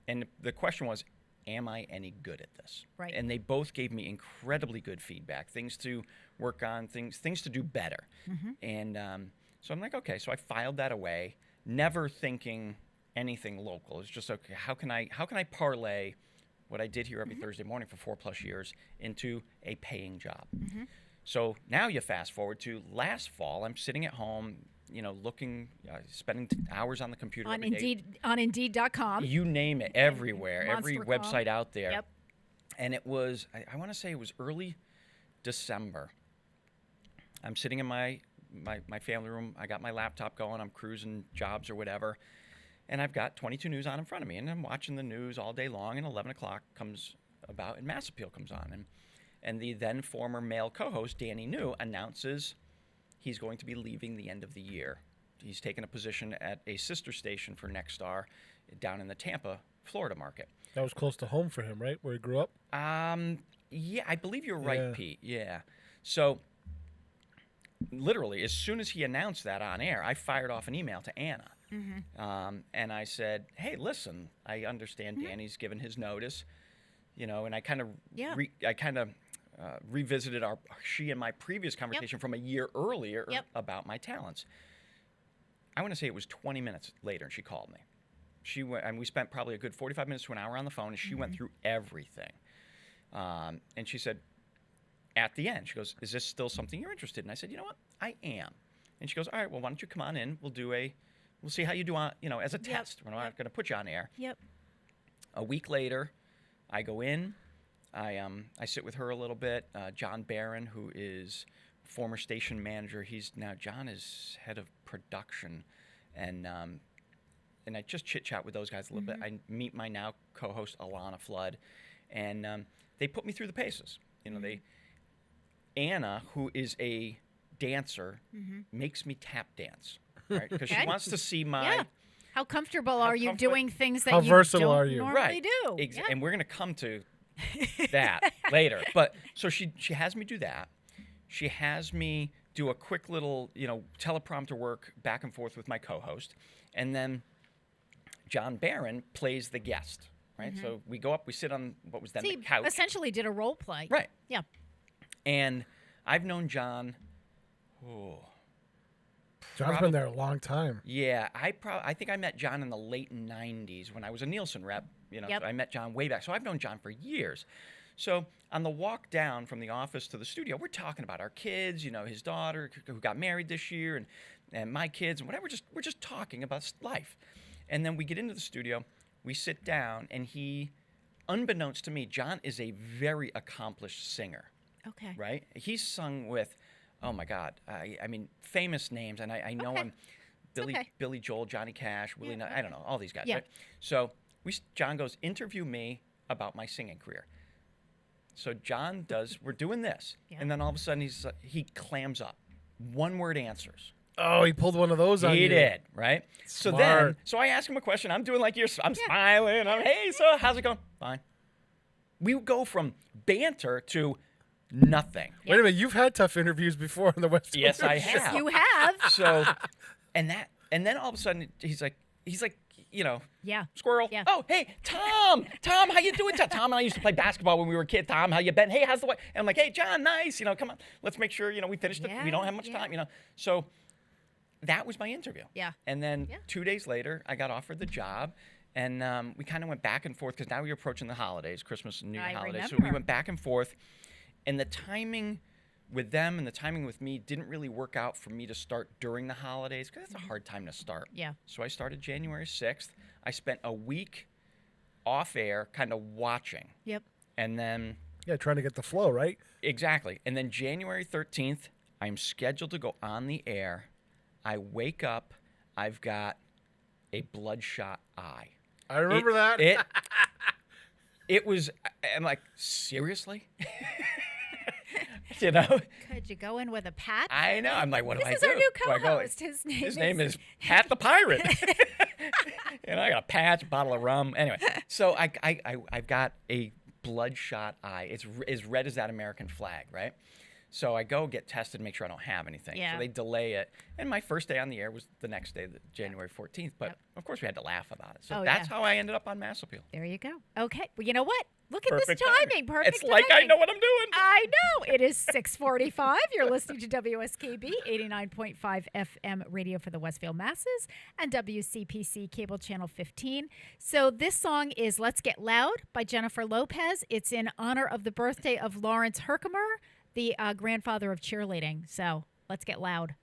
And the question was, am I any good at this? Right. And they both gave me incredibly good feedback, things to work on, things to do better. Mm-hmm. And so I'm like, okay. So I filed that away, never thinking anything local. It's just, okay, how can I parlay what I did here every Thursday morning for 4+ years into a paying job? So now you fast forward to last fall. I'm sitting at home, looking, spending hours on the computer On every day. on Indeed.com. You name it, everywhere, every Monster.com. website out there. Yep. And it was, I want to say it was early December. I'm sitting in my family room. I got my laptop going. I'm cruising jobs or whatever. And I've got 22 News on in front of me. And I'm watching the news all day long. And 11 o'clock comes about and Mass Appeal comes on. And the then former male co-host, Danny New, announces he's going to be leaving the end of the year. He's taken a position at a sister station for Nexstar down in the Tampa, Florida market. That was close to home for him, right? Where he grew up? Yeah, I believe you're right, Yeah. Pete. Yeah. So literally, as soon as he announced that on air, I fired off an email to Anna. And I said, hey, listen, I understand Danny's given his notice, and I kind of revisited she and my previous conversation from a year earlier about my talents. I want to say it was 20 minutes later, and she called me. She went, and we spent probably a good 45 minutes to an hour on the phone, and she went through everything. And she said, at the end, she goes, is this still something you're interested in? I said, you know what? I am. And she goes, all right, well, why don't you come on in? We'll see how you do on, as a test. We're not going to put you on air. Yep. A week later, I go in. I sit with her a little bit. John Barron, who is former station manager, John is head of production, and I just chit chat with those guys a little bit. I meet my now co-host Alana Flood, and they put me through the paces. Anna, who is a dancer, makes me tap dance, right? Because she wants to see my. Yeah. How comfortable are you doing things that How you versatile don't are you? normally do? Yeah. And we're going to come to that later. But so she has me do that. She has me do a quick little, teleprompter work back and forth with my co-host. And then John Barron plays the guest, right? So we go up, we sit on what was then the couch. Essentially did a role play. Right. Yeah. And I've known John, John's been there a long time. Yeah, I think I met John in the late 90s when I was a Nielsen rep. So I met John way back. So I've known John for years. So on the walk down from the office to the studio, we're talking about our kids, his daughter who got married this year and my kids and whatever. We're just talking about life. And then we get into the studio, we sit down, and unbeknownst to me, John is a very accomplished singer. Okay. Right? He's sung with, oh my God, I mean, famous names, and I know him, Billy Joel, Johnny Cash, Willie, I don't know, all these guys. Yeah. Right? So John goes, interview me about my singing career. So John we're doing this, and then all of a sudden he clams up. One-word answers. Oh, he pulled one of those on you. He did, right? Smart. So I ask him a question. I'm doing like I'm smiling. Hey, so how's it going? Fine. We go from banter to nothing. Wait a minute, you've had tough interviews before on the West Coast. Yes, I have. You have. So, and then all of a sudden he's like, squirrel. Yeah. Oh, hey, Tom, how you doing? Tom and I used to play basketball when we were kids. Tom, how you been? Hey, how's the way? And I'm like, hey, John, nice. Come on, let's make sure we finished it. We don't have much time. So that was my interview. Yeah. And then 2 days later, I got offered the job. And we kind of went back and forth because now we're approaching the holidays, Christmas and New Year holidays. So we went back and forth. And the timing with them and the timing with me didn't really work out for me to start during the holidays because that's a hard time to start. Yeah. So I started January 6th. I spent a week off air kind of watching. Yep. And then... Yeah, trying to get the flow, right? Exactly. And then January 13th, I'm scheduled to go on the air. I wake up. I've got a bloodshot eye. I remember that. It was... I'm like, seriously? Could you go in with a patch? I know. I'm like, what do I do? This is our new Do I go, co-host. His name is Pat the Pirate. I got a patch, a bottle of rum. Anyway, so I've got a bloodshot eye. It's as red as that American flag, right? So I go get tested, make sure I don't have anything. Yeah. So they delay it. And my first day on the air was the next day, January 14th. But of course, we had to laugh about it. So that's how I ended up on Mass Appeal. There you go. Okay. Well, you know what? Look at Perfect this timing. Perfect It's like I know what I'm doing. I know. It is 6:45. You're listening to WSKB 89.5 FM radio for the Westfield masses and WCPC cable channel 15. So this song is Let's Get Loud by Jennifer Lopez. It's in honor of the birthday of Lawrence Herkimer, the grandfather of cheerleading. So let's get loud.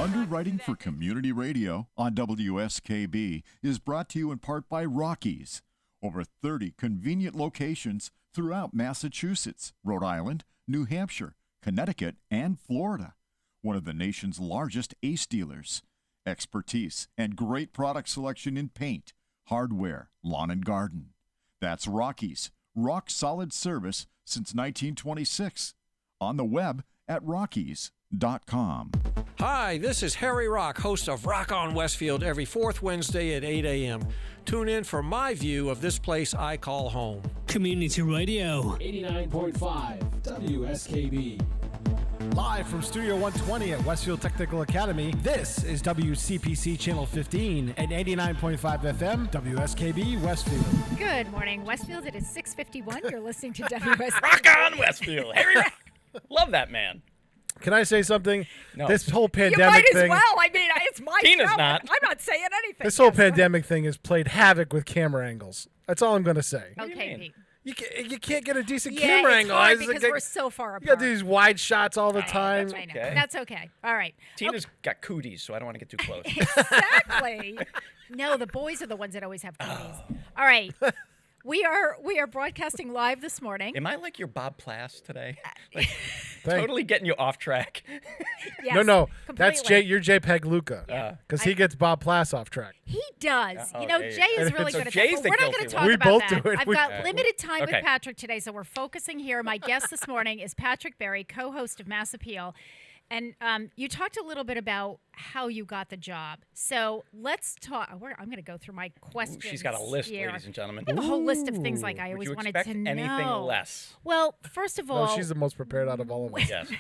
Underwriting for Community Radio on WSKB is brought to you in part by Rockies. Over 30 convenient locations throughout Massachusetts, Rhode Island, New Hampshire, Connecticut, and Florida. One of the nation's largest ACE dealers. Expertise and great product selection in paint, hardware, lawn and garden. That's Rockies. Rock solid service since 1926. On the web at Rockies.com. Hi, this is Harry Rock, host of Rock on Westfield every fourth Wednesday at 8 a.m. Tune in for my view of this place I call home. Community Radio 89.5 WSKB. Live from Studio 120 at Westfield Technical Academy, this is WCPC Channel 15 and 89.5 FM, WSKB Westfield. Good morning, Westfield. It is 6:51. You're listening to WSFD. Rock on Westfield. Harry Rock. Love that man. Can I say something? No. This whole You pandemic might as thing. well. I mean, it's my Tina's show. not. I'm not saying anything. This whole Yes, go ahead. pandemic thing has played havoc with camera angles. That's all I'm going to say. do you Okay, mean? Pete. You can't get a decent Yeah, camera it's angle. hard It's because like- we're so far apart. You got these wide shots all the time. I know. Okay. That's okay. All right. Tina's got cooties, so I don't want to get too close. Exactly. No, the boys are the ones that always have cooties. All right. We are broadcasting live this morning. Am I like your Bob Plass today? Like, Thank- totally getting you off track. Yes, No, that's completely. you're JPEG Luca. Because he gets Bob Plass off track. He does. Oh, you know, yeah, Jay yeah. is really So good at Jay's that. the But we're not guilty going to one. talk We about both that. do it. I've We- got limited time Okay. with Patrick today, so we're focusing here. My guest this morning is Patrick Berry, co-host of Mass Appeal. And you talked a little bit about how you got the job. So let's talk. I'm going to go through my questions. She's got a list, here. ladies and gentlemen. I have a whole list of things like I Would always you wanted expect to know. anything less? Well, first of all, No, she's the most prepared out of all of us. Yes.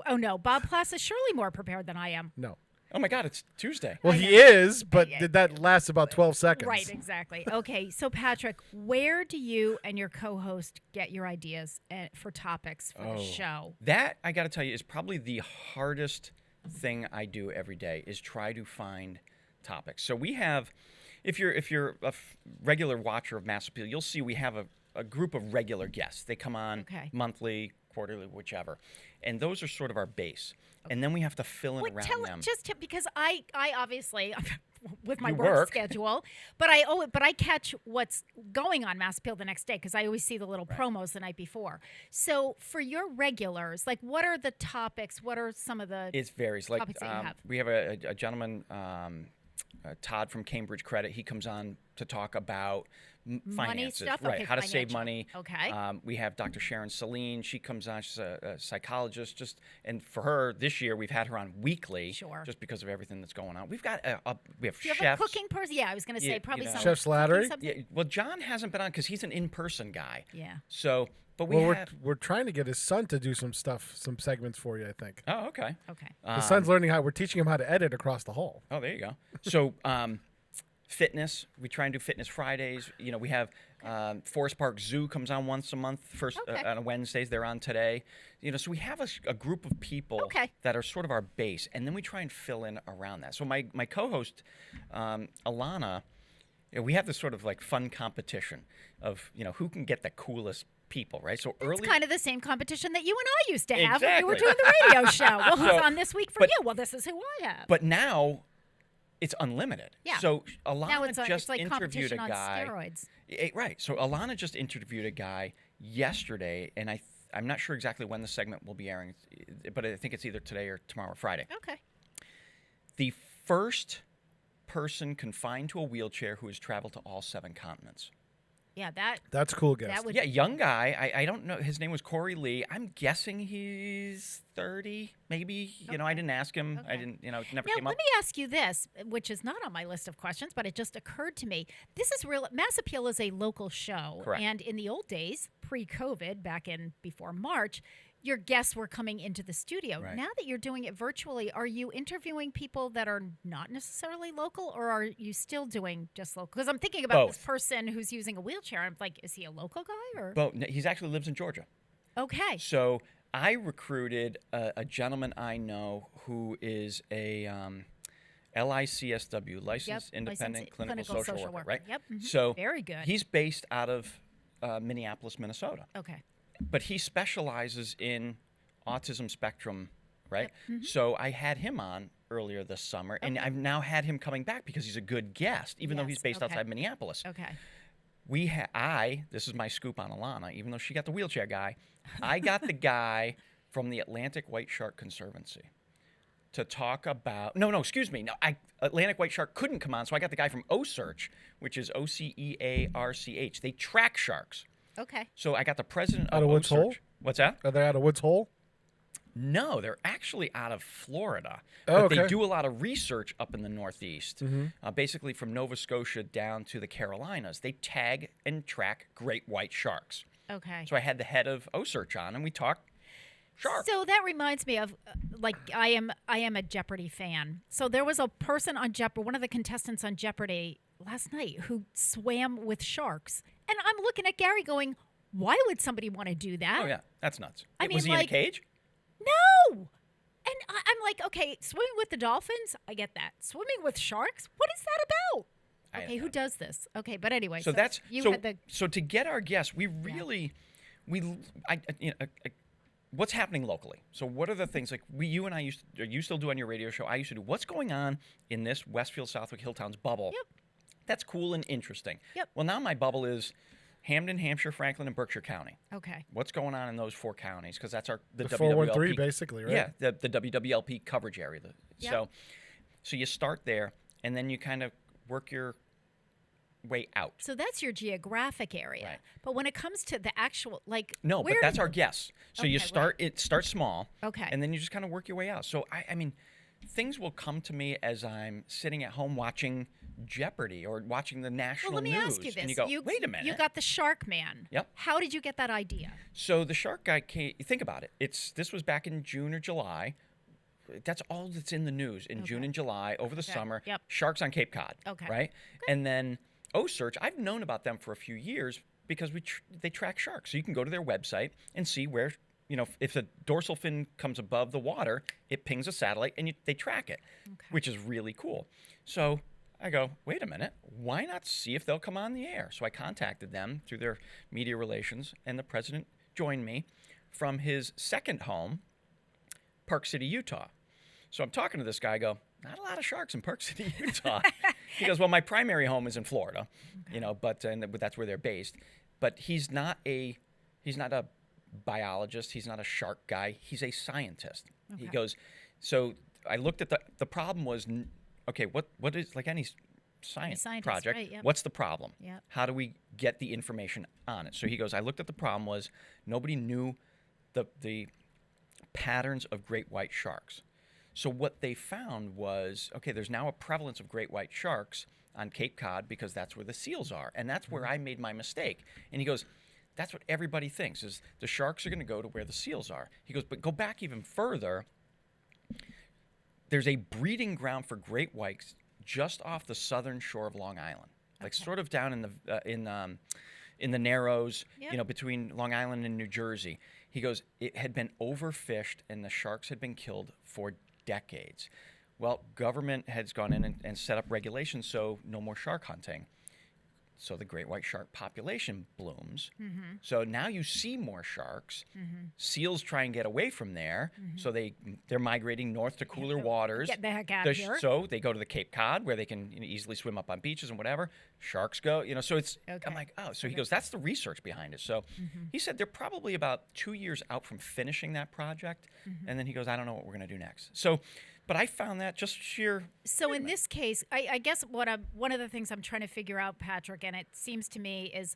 oh no, Bob Plass is surely more prepared than I am. No. Oh my God, it's Tuesday. Well, he is, but did that last about 12 seconds? Right, exactly. Okay, so Patrick, where do you and your co-host get your ideas for topics for the show? That, I got to tell you, is probably the hardest thing I do every day is try to find topics. So we have, if you're a regular watcher of Mass Appeal, you'll see we have a group of regular guests. They come on Okay. monthly, quarterly, whichever. And those are sort of our base. And then we have to fill in What, around tell them. because I obviously with my You work work. schedule, but I catch what's going on Mass Appeal the next day because I always see the little promos the night before. So for your regulars, like what are the topics? What are some of the It varies. Like topics that you have? we have a gentleman, Todd from Cambridge Credit. He comes on to talk about Money finances, stuff? right? Okay, How to save financial. money. Okay. We have Dr. Sharon Celine. She comes on. She's a psychologist. And for her this year, we've had her on weekly, Sure. just because of everything that's going on. We've got we have Do you chefs. have a cooking person? Yeah, I was going to say Yeah, probably you know. some Chef Slattery? cooking something. Yeah, well, John hasn't been on because he's an in-person guy. Yeah. So, but we Well, have. we're trying to get his son to do some segments for you, I think. Oh, okay. Okay. His son's learning we're teaching him how to edit across the hall. Oh, there you go. So, fitness. We try and do fitness Fridays. You know, we have Forest Park Zoo comes on once a month. First Okay. on Wednesdays, they're on today. You know, so we have a group of people Okay. that are sort of our base, and then we try and fill in around that. So my co-host, Alana, you know, we have this sort of like fun competition of who can get the coolest people, right? So It's early. kind of the same competition that you and I used to have when you were Exactly. doing the radio show. Well, who's So- on this week for but- you? Well, this is who I have. But now. It's unlimited. Yeah. So Alana now it's just like interviewed a competition on guy. steroids. Right. So Alana just interviewed a guy yesterday, and I'm not sure exactly when the segment will be airing, but I think it's either today or tomorrow or Friday. Okay. The first person confined to a wheelchair who has traveled to all 7 continents. Yeah, that That's cool, guys. that would Yeah, young guy. I don't know. His name was Corey Lee. I'm guessing he's 30, maybe. You know, I didn't ask him. I Okay. didn't. It never Now, came let up. me ask you this, which is not on my list of questions, but it just occurred to me. This is real. Mass Appeal is a local show. Correct. And in the old days, pre-COVID, back in before March, your guests were coming into the studio. Right. Now that you're doing it virtually, are you interviewing people that are not necessarily local, or are you still doing just local? Because I'm thinking about this Both. person who's using a wheelchair. I'm like, is he a local guy or? But he actually lives in Georgia. Okay. So I recruited a gentleman I know who is a LICSW, licensed independent clinical social worker, right? Yep. Mhm. So Very good. He's based out of Minneapolis, Minnesota, Okay. but he specializes in autism spectrum, right? Mm-hmm. So I had him on earlier this summer, and I've now had him coming back because he's a good guest, even though he's Yes, based okay. outside Minneapolis. Okay. This is my scoop on Alana, even though she got the wheelchair guy, I got the guy from the Atlantic White Shark Conservancy to talk about, excuse me. Atlantic White Shark couldn't come on, so I got the guy from OSearch, which is OCEARCH. They track sharks. Okay. So I got the president Out of of Woods OSearch. Hole? What's that? Are they out of Woods Hole? No, they're actually out of Florida. Oh, but they okay. do a lot of research up in the Northeast, basically from Nova Scotia down to the Carolinas. They tag and track great white sharks. Okay. So I had the head of OSearch on, and we talked sharks. So that reminds me of, like, I am a Jeopardy fan. So there was a person on Jeopardy, one of the contestants on Jeopardy last night, who swam with sharks, and I'm looking at Gary going, "Why would somebody want to do that?" Oh, yeah, that's nuts. I Was mean, he in a like- cage? No. And I'm like, okay, swimming with the dolphins, I get that. Swimming with sharks, what is that about? Okay, who does this? Okay, but anyway, So that's you so. had the So to get our guests, we really, what's happening locally? So what are the things like you and I used to, or you still do on your radio show? I used to do. What's going on in this Westfield, Southwick, Hilltowns bubble? Yep. That's cool and interesting. Yep. Well, now my bubble is Hamden, Hampshire, Franklin, and Berkshire County. Okay. What's going on in those 4 counties? Because that's the The WWLP 413 basically, right? Yeah, the WWLP coverage area. Yep. So you start there, and then you kind of work your way out. So that's your geographic area. Right. But when it comes to the actual, like, No, but where that's do- our guess. So you Okay, start small. Okay. And then you just kind of work your way out. So I mean, things will come to me as I'm sitting at home watching Jeopardy or watching the national Well, let me news. ask you this. And you go, wait a minute. You got the Shark Man. Yep. How did you get that idea? So the shark guy came. Think about it. This was back in June or July. That's all that's in the news in June and July over the summer. Yep. Sharks on Cape Cod. Okay. Right. And then OSearch. I've known about them for a few years because they track sharks. So you can go to their website and see where, if the dorsal fin comes above the water, it pings a satellite and they track it, which is really cool. So I go, wait a minute, why not see if they'll come on the air? So I contacted them through their media relations, and the president joined me from his second home, Park City, Utah. So I'm talking to this guy, I go, not a lot of sharks in Park City, Utah. He goes, well, my primary home is in Florida, but that's where they're based. But he's not a biologist. He's not a shark guy. He's a scientist. Okay. He goes, so I looked at the problem was, okay, what is, like any science scientist, project, right, yep. what's the problem? Yep. How do we get the information on it? So he goes, I looked at the problem was nobody knew the patterns of great white sharks. So what they found was, okay, there's now a prevalence of great white sharks on Cape Cod because that's where the seals are. And that's where I made my mistake. And he goes, that's what everybody thinks, is the sharks are going to go to where the seals are. He goes, but go back even further. There's a breeding ground for great whites just off the southern shore of Long Island, like sort of down in the Narrows, Yep. Between Long Island and New Jersey. He goes, it had been overfished and the sharks had been killed for decades. Well, government has gone in and set up regulations so no more shark hunting. So the great white shark population blooms. So now you see more sharks. Seals try and get away from there. So they're migrating north to cooler waters. Get the heck out of here. So they go to the Cape Cod where they can easily swim up on beaches and whatever. Sharks go, so it's, Okay. I'm like, oh, so he goes, that's the research behind it. So he said they're probably about 2 years out from finishing that project. And then he goes, I don't know what we're going to do next. So, but I found that just sheer. So in this case, I guess one of the things I'm trying to figure out, Patrick, and it seems to me is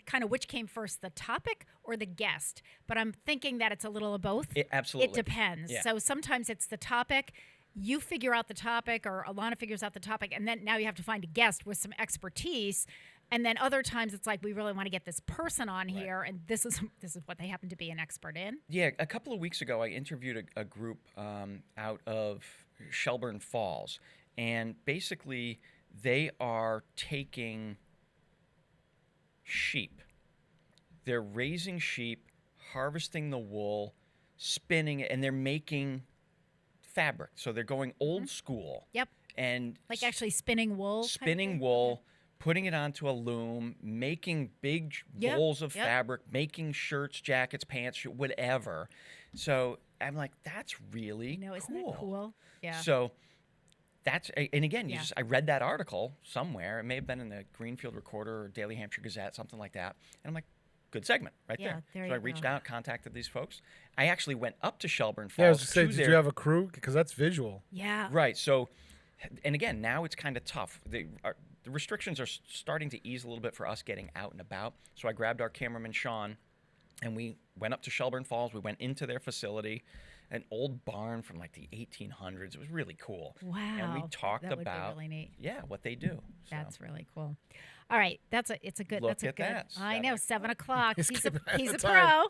kind of which came first, the topic or the guest. But I'm thinking that it's a little of both. Absolutely. It depends. Yeah. So sometimes it's the topic. You figure out the topic, or Alana figures out the topic, and then now you have to find a guest with some expertise. And then other times it's like, we really want to get this person on here, and this is what they happen to be an expert in. Yeah, a couple of weeks ago, I interviewed a group out of Shelburne Falls, and basically they are taking sheep. They're raising sheep, harvesting the wool, spinning it, and they're making fabric. So they're going old school. Yep. And Like actually spinning wool. kind of spinning thing? wool, putting it onto a loom, making big Yep, rolls of yep. fabric, making shirts, jackets, pants, whatever. So I'm like, that's really No, isn't cool. it cool? Yeah. So that's, and again, Yeah. I read that article somewhere. It may have been in the Greenfield Recorder or Daily Hampshire Gazette, something like that. And I'm like, good segment right Yeah, there. there So you I reached go. out, contacted these folks. I actually went up to Shelburne Falls. Yeah, I was just to saying, did their- you have a crew? Because that's visual. Yeah. Right. So, and again, now it's kind of tough. The restrictions are starting to ease a little bit for us getting out and about. So I grabbed our cameraman, Sean, And we went up to Shelburne Falls. We went into their facility, an old barn from like the 1800s. It was really cool. Wow. And we talked that would about be really neat. what they do. So. That's really cool. All right, it's a good. Look that's a at good. that, I know, 7 o'clock. He's a time. pro.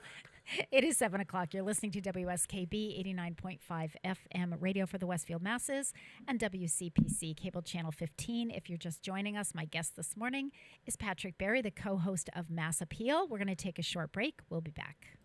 It is 7 o'clock. You're listening to WSKB 89.5 FM radio for the Westfield masses and WCPC cable channel 15. If you're just joining us, my guest this morning is Patrick Berry, the co-host of Mass Appeal. We're going to take a short break. We'll be back.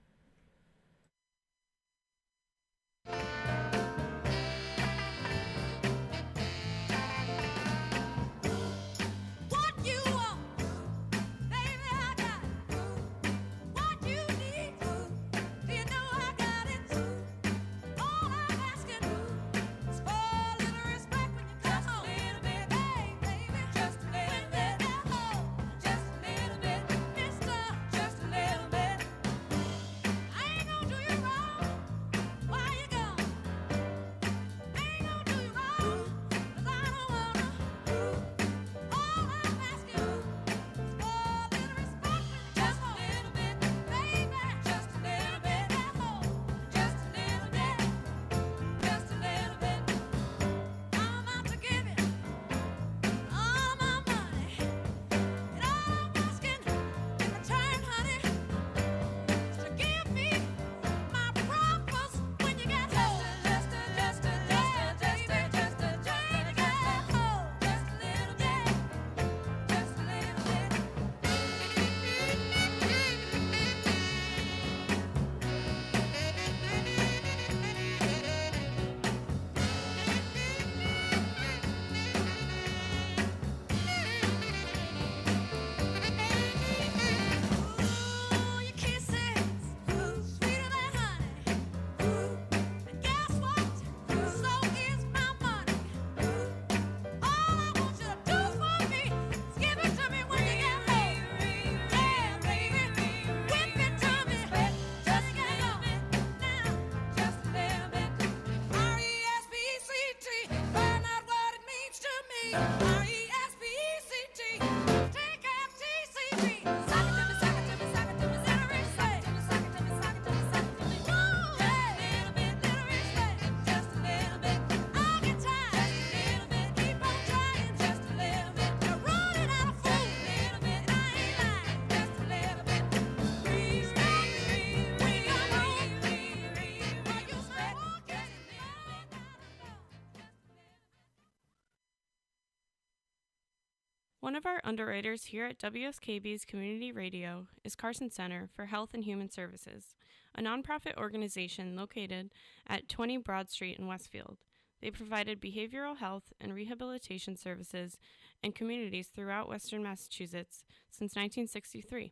One of our underwriters here at WSKB's Community Radio is Carson Center for Health and Human Services, a nonprofit organization located at 20 Broad Street in Westfield. They provided behavioral health and rehabilitation services in communities throughout Western Massachusetts since 1963.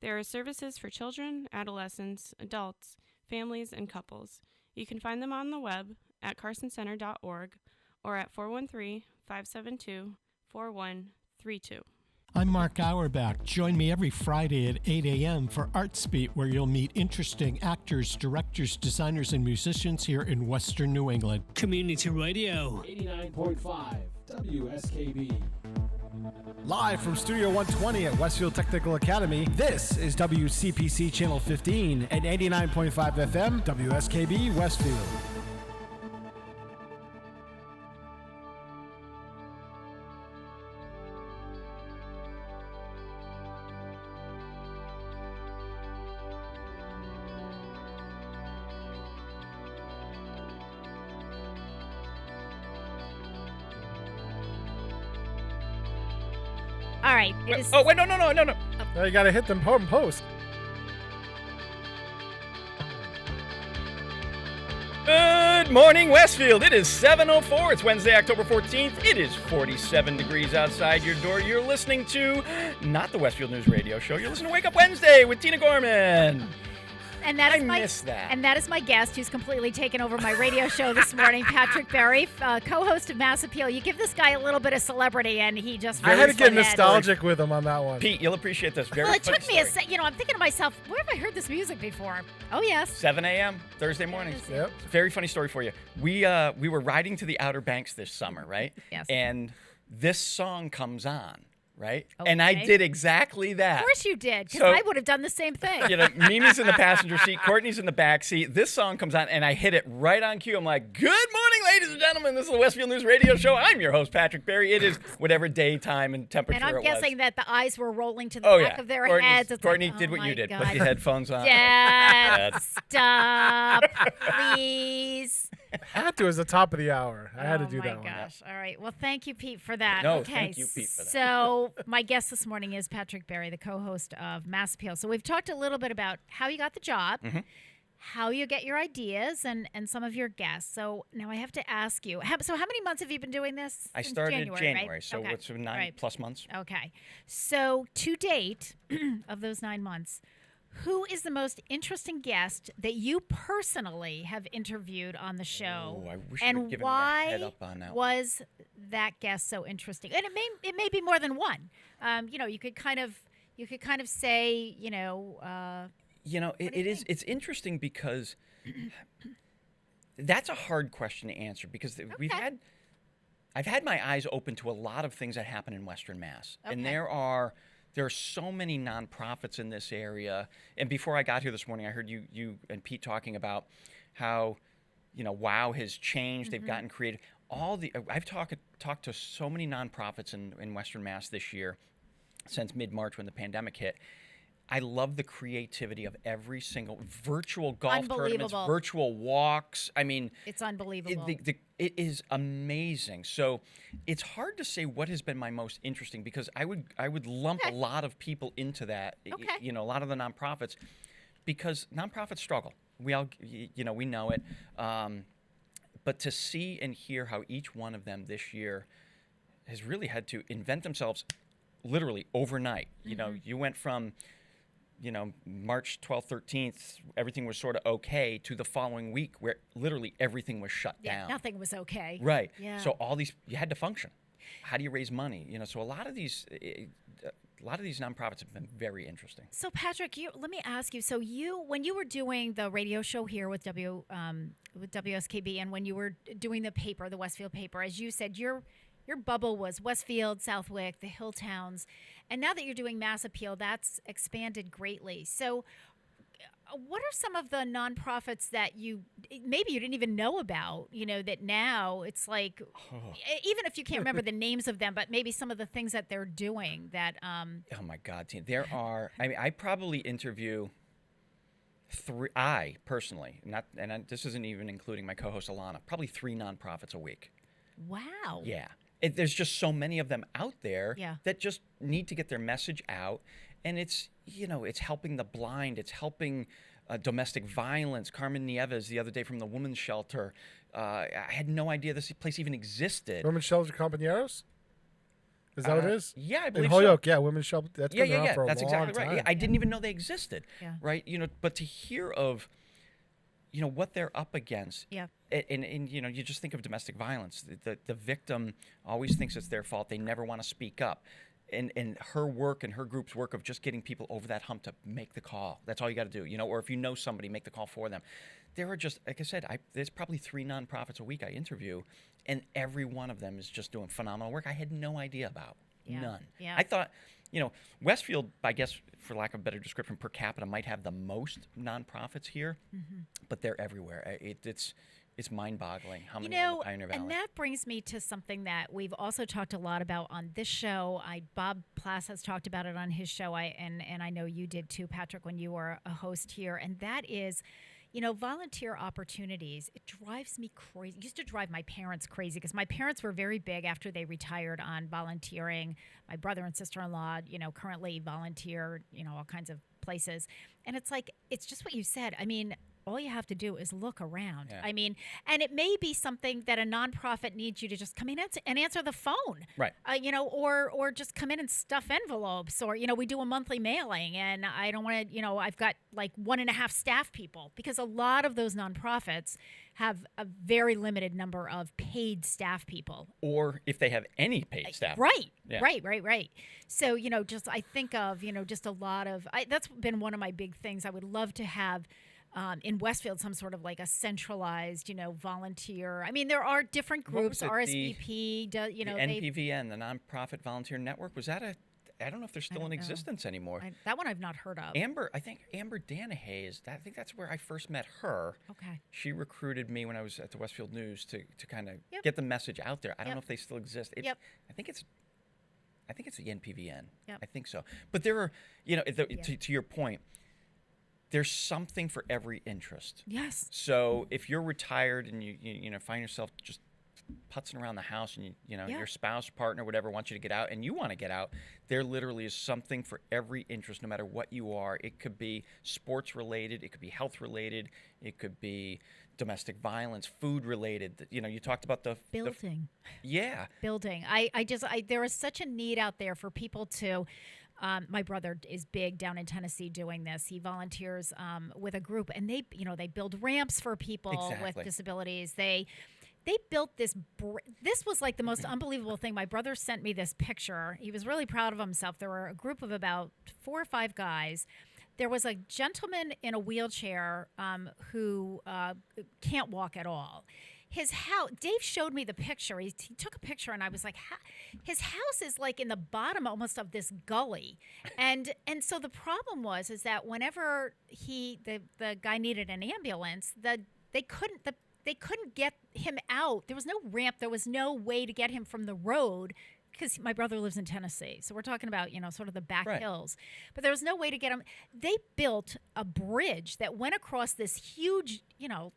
There are services for children, adolescents, adults, families, and couples. You can find them on the web at carsoncenter.org or at 413-572-4132. I'm Mark Auerbach. Join me every Friday at 8 a.m. for Arts Beat, where you'll meet interesting actors, directors, designers, and musicians here in Western New England. Community Radio 89.5 WSKB. Live from Studio 120 at Westfield Technical Academy, this is WCPC Channel 15 and 89.5 FM WSKB Westfield. All right. It is. Oh, wait, no. Now you gotta hit them post. Good morning, Westfield. It is 7:04. It's Wednesday, October 14th. It is 47 degrees outside your door. You're listening to not the Westfield News Radio Show. You're listening to Wake Up Wednesday with Tina Gorman. And that is missed that. And that is my guest, who's completely taken over my radio show this morning, Patrick Berry, co-host of Mass Appeal. You give this guy a little bit of celebrity, and he just. I had to get ahead. nostalgic with him on that one. Pete, you'll appreciate this. Very well, it funny took me a story. I'm thinking to myself, where have I heard this music before? Oh yes. 7 a.m. Thursday mornings. Yep. Very funny story for you. We were riding to the Outer Banks this summer, right? Yes. And this song comes on, right? And I Okay. did exactly that. Of course you did, because So- I would have done the same thing. You know, Mimi's in the passenger seat, Courtney's in the back seat. This song comes on, and I hit it right on cue. I'm like, "Good morning, ladies and gentlemen. This is the Westfield News Radio Show. I'm your host, Patrick Berry. It is whatever day, time, and temperature And I'm it was." guessing that the eyes were rolling to the Oh, back yeah. of their Courtney's- heads. It's Courtney like, did oh what you my did. God. Put the headphones on. Dad, stop, please. Had to as the top of the hour. I had to do that Oh one. my gosh. All right. Well, thank you, Pete, for that. No, okay. thank you, Pete, for that. So my guest this morning is Patrick Berry, the co-host of Mass Appeal. So we've talked a little bit about how you got the job, how you get your ideas, and some of your guests. So now I have to ask you, so how many months have you been doing this? I Since started January, right? so Okay. it's 9 Right. plus months. Okay. So to date, of those 9 months, who is the most interesting guest that you personally have interviewed on the show? Oh, I wish you and had given me a why head up on that one. was that guest so interesting? And it may be more than one. You could kind of say, You know, it's interesting because that's a hard question to answer because I've had my eyes open to a lot of things that happen in Western Mass, and there are so many nonprofits in this area. And before I got here this morning, I heard you and Pete talking about how, WOW has changed. They've gotten creative. I've talked to so many nonprofits in Western Mass this year since mid-March when the pandemic hit. I love the creativity of every single virtual golf tournaments, virtual walks. I mean, it's unbelievable. It is amazing. So it's hard to say what has been my most interesting because I would lump a lot of people into that. Okay. A lot of the nonprofits because nonprofits struggle. We all we know it. But to see and hear how each one of them this year has really had to invent themselves literally overnight. You went from March 12th, 13th, everything was sort of okay to the following week where literally everything was shut down. Nothing was okay. Right. Yeah. So you had to function. How do you raise money? So a lot of these nonprofits have been very interesting. So Patrick, let me ask you. So when you were doing the radio show here with WSKB, and when you were doing the paper, the Westfield paper, as you said, your bubble was Westfield, Southwick, the hill towns, and now that you're doing Mass Appeal, that's expanded greatly. So what are some of the nonprofits that maybe you didn't even know about, that now it's like, even if you can't remember the names of them, but maybe some of the things that they're doing that... Oh my God, Tina. There are, I probably interview this isn't even including my co-host Alana, probably 3 nonprofits a week. Wow. Yeah. There's just so many of them out there that just need to get their message out. And it's helping the blind. It's helping domestic violence. Carmen Nieves the other day from the women's shelter. I had no idea this place even existed. Women's Shelter Compañeros? Is that what it is? Yeah, I believe in Holyoke, so. Yeah, Women's Shelter. That's been around for a That's long exactly time. right. Yeah, I didn't even know they existed. Yeah. Right? But to hear of what they're up against. Yeah. And you just think of domestic violence. The victim always thinks it's their fault. They never want to speak up. And her work and her group's work of just getting people over that hump to make the call. That's all you got to do. Or if you know somebody, make the call for them. There are just, like I said, there's probably 3 nonprofits a week I interview, and every one of them is just doing phenomenal work I had no idea about. Yeah. None. Yeah. I thought, Westfield, I guess, for lack of a better description, per capita might have the most nonprofits here, but they're everywhere. It's mind-boggling how many are in the Pioneer Valley. And that brings me to something that we've also talked a lot about on this show. Bob Plass has talked about it on his show, and I know you did too, Patrick, when you were a host here, and that is, volunteer opportunities. It drives me crazy. It used to drive my parents crazy because my parents were very big after they retired on volunteering. My brother and sister-in-law, currently volunteer, all kinds of places. And it's like, it's just what you said. I mean, all you have to do is look around. Yeah. I mean, and it may be something that a nonprofit needs you to just come in and answer the phone. Right. Or just come in and stuff envelopes, or, we do a monthly mailing and I don't want to, I've got like 1.5 staff people, because a lot of those nonprofits have a very limited number of paid staff people. Or if they have any paid staff. Right. Yeah. Right. So, just I think of, just a lot of, that's been one of my big things. I would love to have in Westfield some sort of like a centralized, volunteer. I mean, there are different groups, What was it, RSVP, the NPVN, the Nonprofit Volunteer Network, was that I don't know if they're still don't in know. existence anymore. That one I've not heard of. I think Amber Danahay I think that's where I first met her. Okay. She recruited me when I was at the Westfield News to kind of Yep. get the message out there. I don't Yep. know if they still exist. Yep. I think it's the NPVN. Yep. I think so. But there are, to your point, there's something for every interest. Yes. So if you're retired and you find yourself just putzing around the house and your spouse, partner, whatever wants you to get out and you want to get out, there literally is something for every interest, no matter what you are. It could be sports related, it could be health related, it could be domestic violence, food related. You talked about the Building. Yeah. Building. There is such a need out there for people to. My brother is big down in Tennessee doing this. He volunteers with a group, and they build ramps for people with disabilities. They built this. This was like the most unbelievable thing. My brother sent me this picture. He was really proud of himself. There were a group of about 4 or 5 guys. There was a gentleman in a wheelchair who can't walk at all. His house, Dave showed me the picture. He took a picture, and I was like, his house is like in the bottom almost of this gully. And so the problem was that whenever the guy needed an ambulance, they couldn't get him out. There was no ramp. There was no way to get him from the road, because my brother lives in Tennessee. So we're talking about, sort of the back hills. But there was no way to get him. They built a bridge that went across this huge,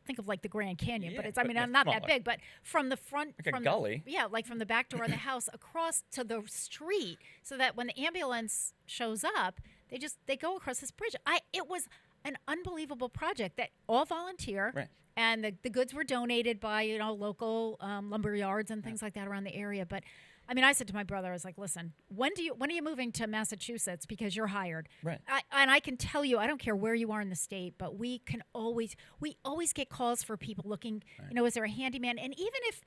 think of like the Grand Canyon, but it's, not that big, but from the front. Like a gully. Like from the back door of the house across to the street, so that when the ambulance shows up, they go across this bridge. It was an unbelievable project that all volunteer. Right. And the goods were donated by, local lumber yards and things like that around the area. But I said to my brother, I was like, listen, when are you moving to Massachusetts, because you're hired? Right. And I can tell you, I don't care where you are in the state, but we always get calls for people looking, is there a handyman? And even if,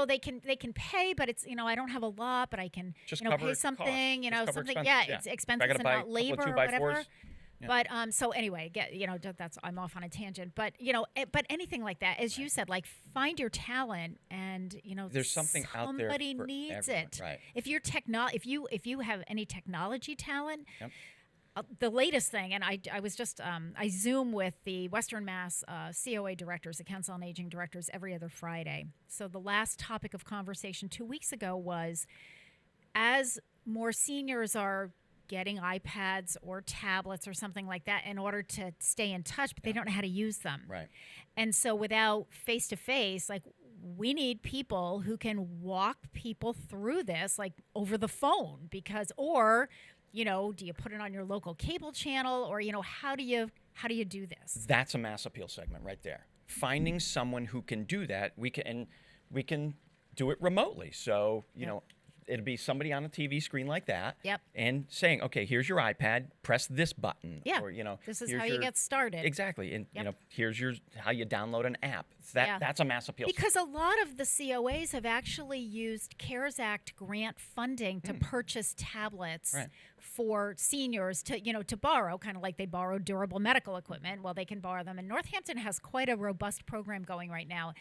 they can pay, but it's, I don't have a lot, but I can, just pay something, something. It's expenses and not labor or whatever. Yeah. But so anyway, I'm off on a tangent. But but anything like that, as you said, like find your talent, and there's something out there. Somebody needs everyone. it. Right. If you're if you have any technology talent, yep. The latest thing, and I was just I Zoom with the Western Mass COA directors, the Council on Aging directors, every other Friday. So the last topic of conversation 2 weeks ago was, as more seniors are getting iPads or tablets or something like that in order to stay in touch, but they don't know how to use them. Right. And so without face-to-face, like, we need people who can walk people through this, like over the phone, or do you put it on your local cable channel, or, how do you do this? That's a mass appeal segment right there. Finding someone who can do that, we can do it remotely. So, it'll be somebody on a TV screen like that. Yep. And saying, okay, here's your iPad, press this button. Yeah. Or, this is how you get started. Exactly. And, Yep. Here's how you download an app. That's a mass appeal. Because a lot of the COAs have actually used CARES Act grant funding to purchase tablets for seniors to borrow, kind of like they borrow durable medical equipment. Well, they can borrow them. And Northampton has quite a robust program going right now.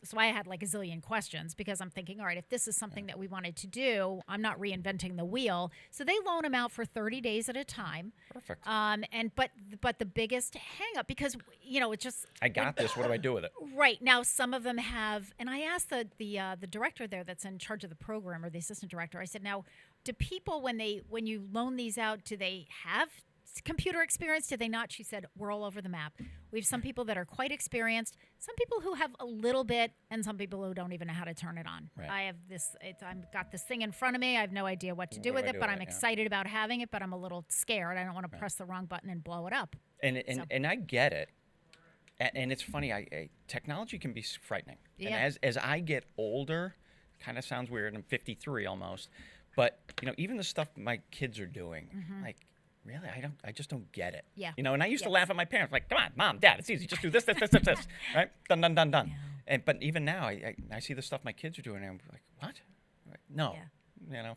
So I had like a zillion questions, because I'm thinking, all right, if this is something that we wanted to do, I'm not reinventing the wheel. So they loan them out for 30 days at a time. Perfect. But the biggest hang up, because it's just, I got this. What do I do with it? Right. Now, some of them have, and I asked the director there that's in charge of the program, or the assistant director, I said, now, do people, when you loan these out, do they have computer experience? Do they not? She said, we're all over the map. We have some people that are quite experienced, some people who have a little bit, and some people who don't even know how to turn it on. Right. I've got this thing in front of me. I have no idea what to do with it, but I'm excited about having it, but I'm a little scared. I don't want to press the wrong button and blow it up. And I get it. And it's funny, technology can be frightening. Yeah. And as I get older, kind of sounds weird, I'm 53 almost, but even the stuff my kids are doing, like, really, I just don't get it. Yeah. And I used to laugh at my parents, like, come on, Mom, Dad, it's easy, just do this, right? Done. Yeah. But even now, I see the stuff my kids are doing, and I'm like, what? No.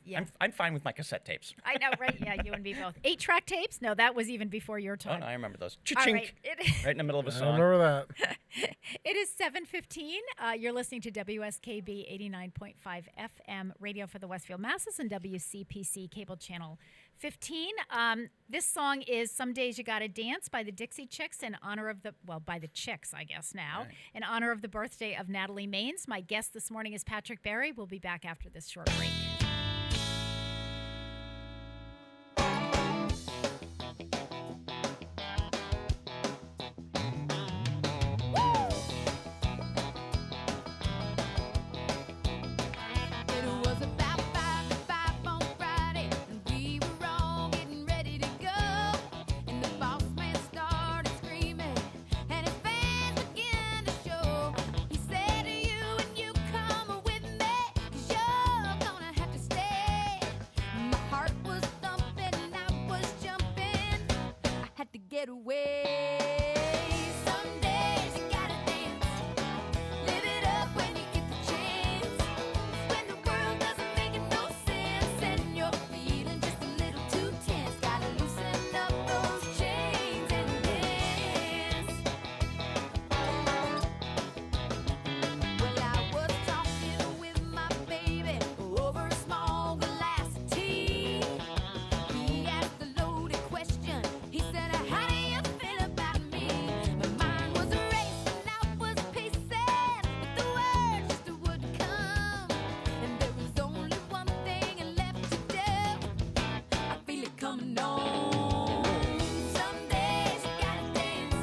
Yeah. I'm fine with my cassette tapes. I know, right? Yeah, you and me both. 8-track tapes? No, that was even before your Oh, time. no, I remember those. All Cha-chink. right. Right in the middle of a I song. remember that. It is 7:15. You're listening to WSKB 89.5 FM radio for the Westfield Masses and WCPC cable channel 15. This song is "Some Days You Gotta Dance" by the Dixie Chicks in honor of by the Chicks, I guess now, Right. in honor of the birthday of Natalie Maines. My guest this morning is Patrick Barry. We'll be back after this short break. Get away. Some days you gotta dance. Live it up when you get the chance. When the world doesn't make no sense and you're feeling just a little too tense, gotta loosen up those chains and dance. Well, I was talking with my baby over a small glass of tea. He asked a loaded question. He said, "How do you feel about me?" My mind was racing, I was pacing, but the words just wouldn't come. And there was only one thing left to do. I feel it coming on. Some days you gotta dance.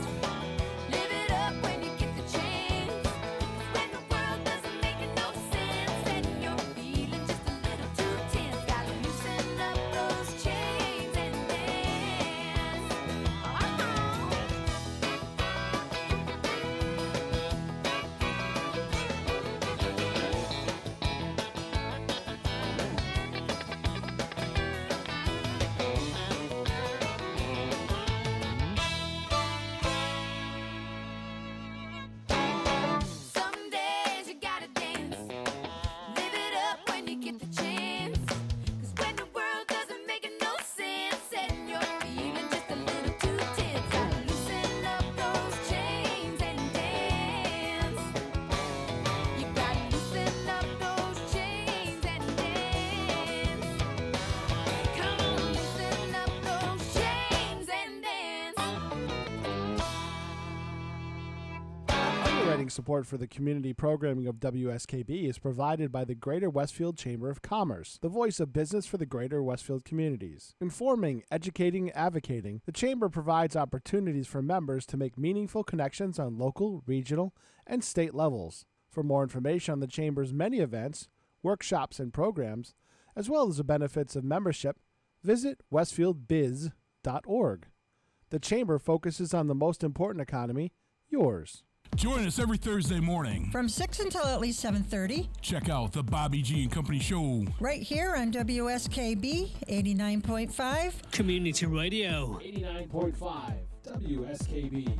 Live it up when you get the chance. 'Cause when the world doesn't make no sense and you're feeling just a little too tense, gotta loosen up those chains and dance. Some days you gotta dance. Live it up when you get the chance. 'Cause when the world doesn't make no sense and you're feeling just a little too tense, gotta loosen up those chains and dance. You gotta loosen up those chains and dance. Come on, loosen up those chains and dance. Underwriting support for the community programming of WSKB is provided by the Greater Westfield Chamber of Commerce, the voice of business for the Greater Westfield communities. Informing, educating, advocating, the Chamber provides opportunities for members to make meaningful connections on local, regional, and state levels. For more information on the Chamber's many events, workshops, and programs, as well as the benefits of membership, visit westfieldbiz.org. The Chamber focuses on the most important economy, yours. Join us every Thursday morning. From 6 until at least 7:30, Check out the Bobby G and Company Show. right here on WSKB 89.5. Community Radio. 89.5 WSKB.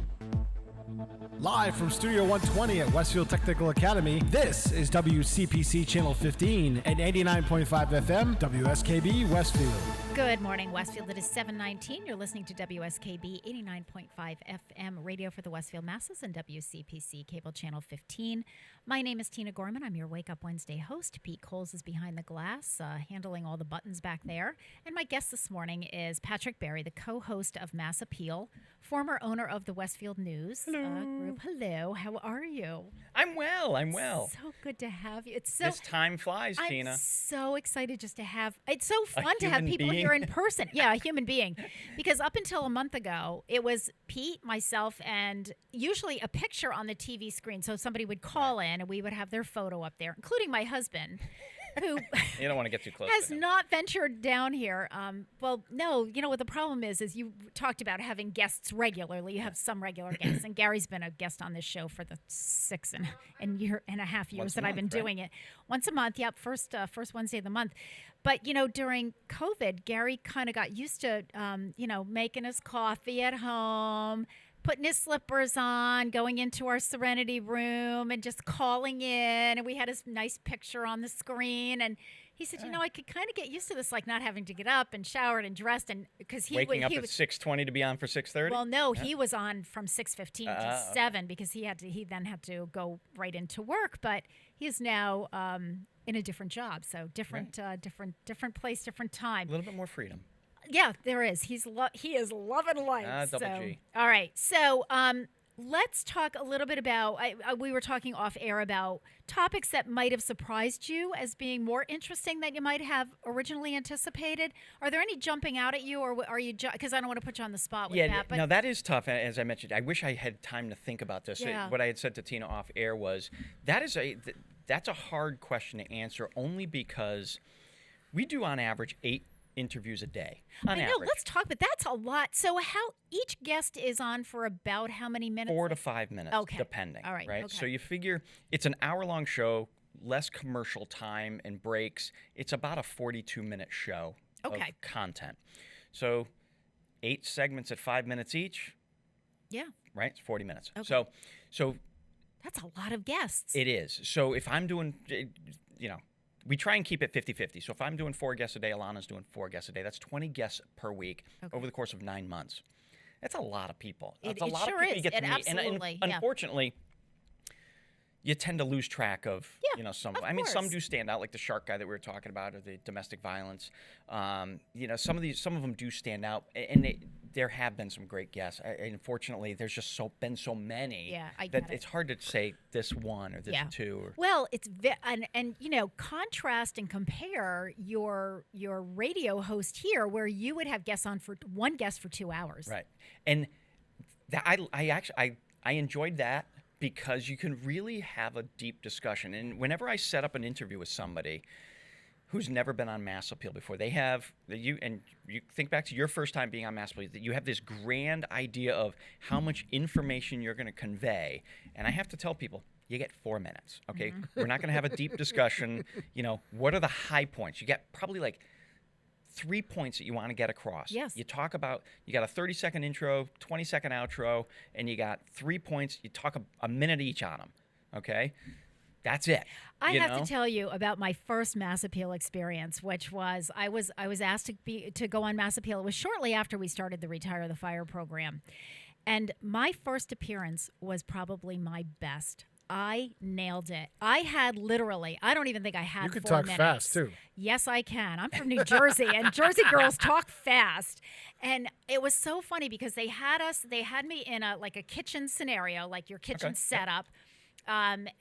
Live from Studio 120 at Westfield Technical Academy, this is WCPC Channel 15 and 89.5 FM, WSKB Westfield. Good morning, Westfield. It is 7:19. You're listening to WSKB 89.5 FM radio for the Westfield Masses and WCPC cable channel 15. My name is Tina Gorman. I'm your Wake Up Wednesday host. Pete Coles is behind the glass, handling all the buttons back there. And my guest this morning is Patrick Barry, the co-host of Mass Appeal, former owner of the Westfield News group. Hello, how are you? I'm well. I'm well. So good to have you. It's so This time flies, I'm Tina. so excited just to have. It's so fun to have human people being. here in person. Yeah, a human being. Because up until a month ago, it was Pete, myself, and usually a picture on the TV screen. So somebody would call in and we would have their photo up there, including my husband, who You don't want to get too close has to him. not ventured down here. Well, no, you know what the problem is you talked about having guests regularly. You have some regular guests, and Gary's been a guest on this show for the 6.5 years Once a that I've been month, right? doing it. Once a month, yep, first Wednesday of the month. But, during COVID, Gary kind of got used to, making his coffee at home, putting his slippers on, going into our Serenity room and just calling in. And we had his nice picture on the screen. And He said, I could kind of get used to this, like not having to get up and showered and dressed, and because he Waking up he at was 6:20 to be on for 6:30. Well, no, he was on from 6:15 to 7 because he then had to go right into work. But he is now in a different job, so different place, different time. A little bit more freedom. Yeah, there is. He is loving life. Double G. All right, so let's talk a little bit about. We were talking off air about topics that might have surprised you as being more interesting than you might have originally anticipated. Are there any jumping out at you, or are you? Because I don't want to put you on the spot with that. But no, that is tough. As I mentioned, I wish I had time to think about this. Yeah. What I had said to Tina off air was that's a hard question to answer, only because we do on average 8 interviews a day. On I know. average. Let's talk, but that's a lot. So how each guest is on for about how many minutes? 4 to 5 minutes, Okay. depending. All right. Right. Okay. So you figure it's an hour-long show, less commercial time and breaks. It's about a 42-minute show of content. So 8 segments at 5 minutes each. Yeah. Right. It's 40 minutes. Okay. So That's a lot of guests. it is. So if I'm doing, we try and keep it 50-50. So if I'm doing 4 guests a day, Alana's doing 4 guests a day. That's 20 guests per week over the course of 9 months. That's a lot of people. That's a lot sure of people is. you get It to meet. absolutely, And yeah. unfortunately, you tend to lose track of, some. of I mean, some course. do stand out, like the shark guy that we were talking about, or the domestic violence. Some of them do stand out, and there have been some great guests. Unfortunately, there's just been so many I that get it. it's hard to say this one or this two. Or, Well, it's and contrast and compare your radio host here, where you would have guests on for one guest for 2 hours. right, and that I enjoyed that, because you can really have a deep discussion. And whenever I set up an interview with somebody who's never been on Mass Appeal before, you think back to your first time being on Mass Appeal, that you have this grand idea of how much information you're going to convey. And I have to tell people, you get 4 minutes, okay? We're not going to have a deep discussion. What are the high points? You get probably like 3 points that you want to get across. Yes. You talk about, you got a 30-second intro, 20-second outro, and you got 3 points. You talk a minute each on them, okay? That's it. I have to tell you about my first Mass Appeal experience, which was I was asked to go on Mass Appeal. It was shortly after we started the Retire the Fire program. And my first appearance was probably my best. I nailed it. I had literally, I don't even think I had 4 minutes. You could talk fast, too. Yes, I can. I'm from New Jersey, and Jersey girls talk fast. And it was so funny because they had me in a kitchen scenario, like your kitchen setup. And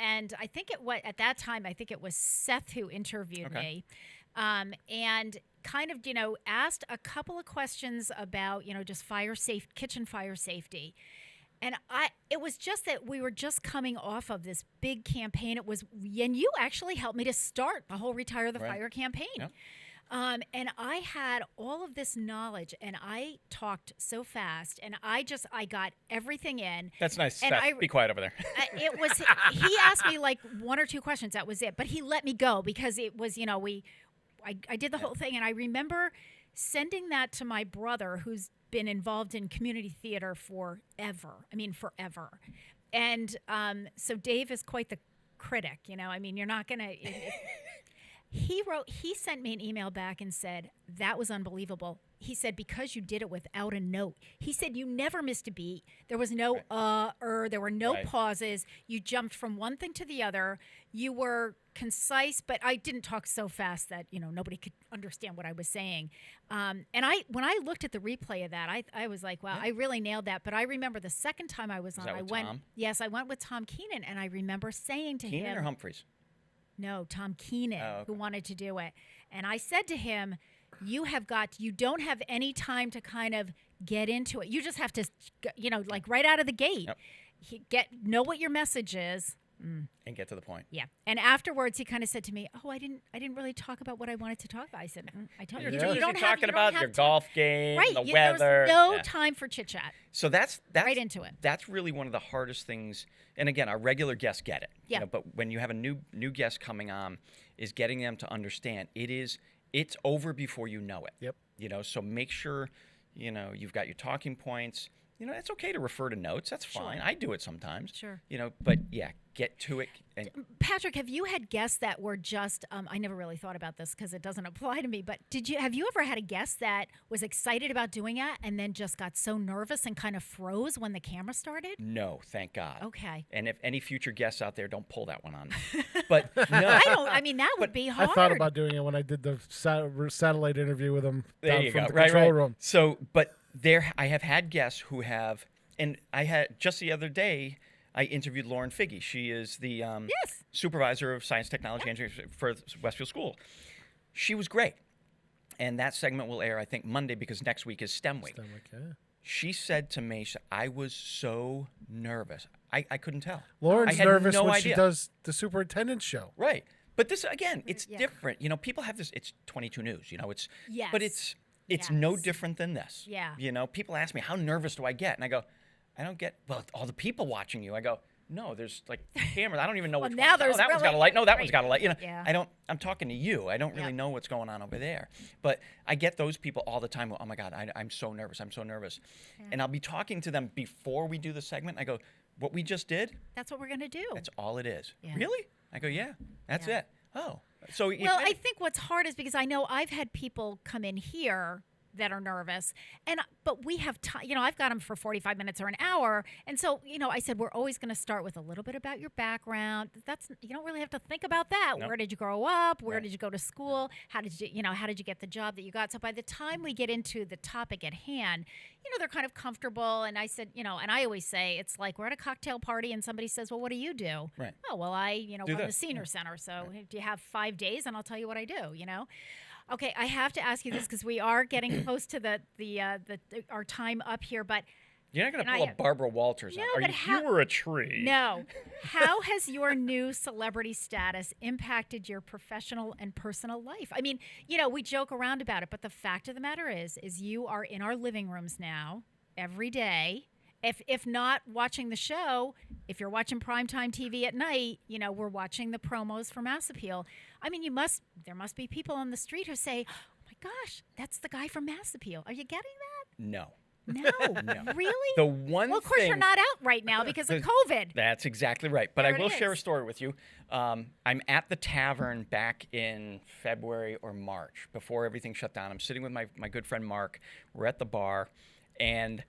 I think at that time, I think it was Seth who interviewed me. And kind of, asked a couple of questions about, just kitchen fire safety. And it was just that we were just coming off of this big campaign. And you actually helped me to start the whole Retire the Fire campaign. Yep. And I had all of this knowledge, and I talked so fast, and I got everything in. That's nice. And Steph, be quiet over there. He asked me like 1 or 2 questions. That was it. But he let me go because it was, I did the whole thing. And I remember sending that to my brother, who's been involved in community theater forever. And so Dave is quite the critic, you're not going to... He sent me an email back and said, that was unbelievable. He said, because you did it without a note. He said, you never missed a beat. There was no there were no pauses. You jumped from one thing to the other. You were concise, but I didn't talk so fast that, nobody could understand what I was saying. And when I looked at the replay of that, I was like, wow, I really nailed that. But I remember the second time I was on, I went with Tom Keenan, and I remember saying to him. Keenan or Humphreys? No, Tom Keenan, who wanted to do it. And I said to him, you don't have any time to kind of get into it. You just have to, right out of the gate, know what your message is. And get to the point. Yeah. And afterwards, he kind of said to me, "Oh, I didn't really talk about what I wanted to talk about." I said, "I told you, you don't have talking about your golf game, the weather. There's no time for chit chat." So that's right into it. That's really one of the hardest things. And again, our regular guests get it. Yeah. But when you have a new guest coming on, is getting them to understand it's over before you know it. Yep. So make sure you've got your talking points. it's okay to refer to notes. That's fine. Sure. I do it sometimes. Sure. But yeah, get to it. And Patrick, have you had guests that were just? I never really thought about this because it doesn't apply to me. But have you ever had a guest that was excited about doing it and then just got so nervous and kind of froze when the camera started? no, thank God. Okay. And if any future guests out there, don't pull that one on me. But no, I mean, that would be I hard. thought about doing it when I did the satellite interview with him there down you from go. the Right, control right. room. So, but I have had guests who have, and I had just the other day. I interviewed Lauren Figge. She is the supervisor of science, technology, engineering for Westfield School. She was great. And that segment will air, I think, Monday because next week is STEM Week. She said to me, I was so nervous. I couldn't tell. Lauren's I had nervous no when idea. she does the superintendent's show. Right. But this, again, it's different. People have this, it's 22 News, Yes. but it's no different than this. Yeah. People ask me, how nervous do I get? And I go, I don't get, well, all the people watching you. I go, no, there's like cameras. I don't even know Well, which now one. there's that one's got a really- light. No, that right. one's got a light. Yeah. I'm talking to you. I don't really know what's going on over there. But I get those people all the time. Oh my God, I'm so nervous. I'm so nervous. And I'll be talking to them before we do the segment. I go, what we just did? That's what we're going to do. That's all it is. Yeah. Really? I go, yeah, that's Yeah. it. Oh, so Well, I think what's hard is because I know I've had people come in here that are nervous, but we have time. I've got them for 45 minutes or an hour, and so I said we're always going to start with a little bit about your background. You don't really have to think about that. Nope. Where did you grow up? Where did you go to school? How did you get the job that you got? So by the time we get into the topic at hand, they're kind of comfortable. And I said, and I always say it's like we're at a cocktail party and somebody says, well, what do you do? Right. Oh, well, I run the this. senior center. So do you have 5 days? And I'll tell you what I do. Okay, I have to ask you this because we are getting close to our time up here, but you're not going to pull a Barbara Walters No, on. but You were a tree. No. How has your new celebrity status impacted your professional and personal life? I mean, we joke around about it, but the fact of the matter is you are in our living rooms now every day. If not watching the show, if you're watching primetime TV at night, we're watching the promos for Mass Appeal. I mean, there must be people on the street who say, oh my gosh, that's the guy from Mass Appeal. Are you getting that? No. No. Really? The one Well, of course thing, you're not out right now because of COVID. That's exactly right. But There I it will share a is. story with you. I'm at the tavern back in February or March before everything shut down. I'm sitting with my good friend Mark. We're at the bar, and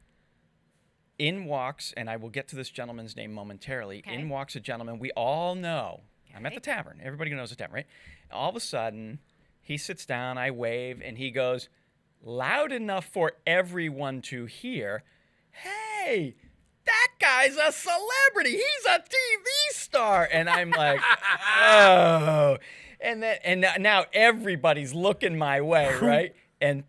in walks, and I will get to this gentleman's name momentarily. Okay. In walks a gentleman we all know. I'm at the tavern. Everybody knows the tavern, right? All of a sudden, he sits down, I wave, and he goes, loud enough for everyone to hear, hey, that guy's a celebrity. He's a TV star. And I'm like, oh. And now everybody's looking my way, right? And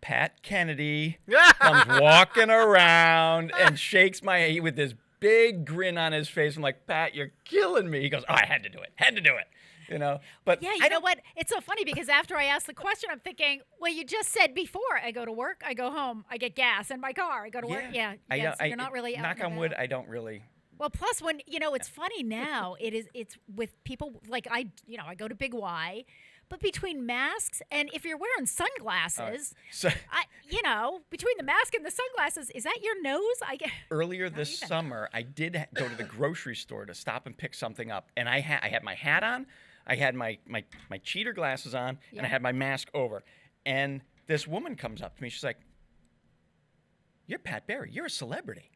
Pat Kennedy comes walking around and shakes my hand with this big grin on his face. I'm like, Pat, you're killing me. He goes, oh, I had to do it. But Yeah, you know what? It's so funny because after I asked the question, I'm thinking, well, you just said before, I go to work, I go home, I get gas in my car, I go to work. Yeah, so you're not really out knock and on wood, about. I don't really. Well, plus when, it's funny now, it's with people, like I go to Big Y, but between masks and if you're wearing sunglasses, between the mask and the sunglasses, is that your nose? Earlier this summer, I did go to the grocery store to stop and pick something up, and I had my hat on, I had my cheater glasses on, and I had my mask over. And this woman comes up to me, she's like, "You're Pat Barry. You're a celebrity."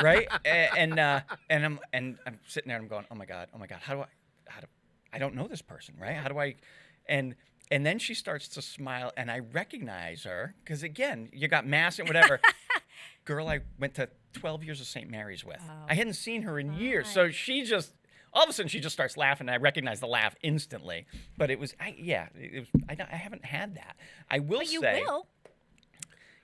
Right? And I'm sitting there and I'm going, oh my God, how do I don't know this person, right? How do I, and then she starts to smile and I recognize her because again, you got mask and whatever. Girl I went to 12 years of St. Mary's with. Oh. I hadn't seen her in years. So all of a sudden she just starts laughing and I recognize the laugh instantly. But I haven't had that. I will But you say. will.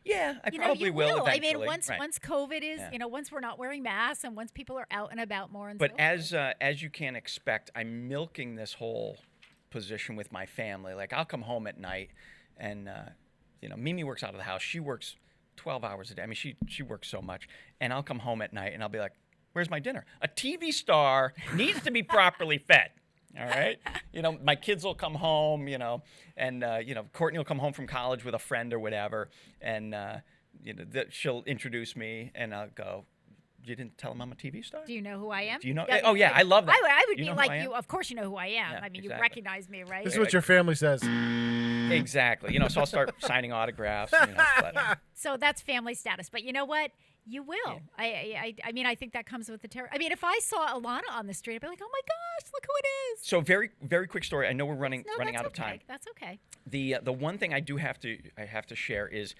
Yeah, I You probably will eventually. I mean, once COVID is, Yeah. once we're not wearing masks and once people are out and about more and But so forth. as you can expect, I'm milking this whole position with my family. Like I'll come home at night, and Mimi works out of the house. She works 12 hours a day. I mean, she works so much, and I'll come home at night and I'll be like, "Where's my dinner?" A TV star needs to be properly fed. All right, my kids will come home, and Courtney will come home from college with a friend or whatever, and she'll introduce me, and I'll go, "You didn't tell them I'm a TV star? Do you know who I am? Do you know? Oh yeah, I love that. I would You be know who like I am? you. Of course, you know who I am. Yeah, I mean, exactly. you recognize me, right? This is what your family says. Exactly. So I'll start signing autographs. But, So that's family status. But you know what? You will. Yeah. I mean, I think that comes with the terror. I mean, if I saw Alana on the street, I'd be like, oh my gosh, look who it is. so very, very quick story. I know we're running No, that's out of okay. time. That's okay. The one thing I have to share is,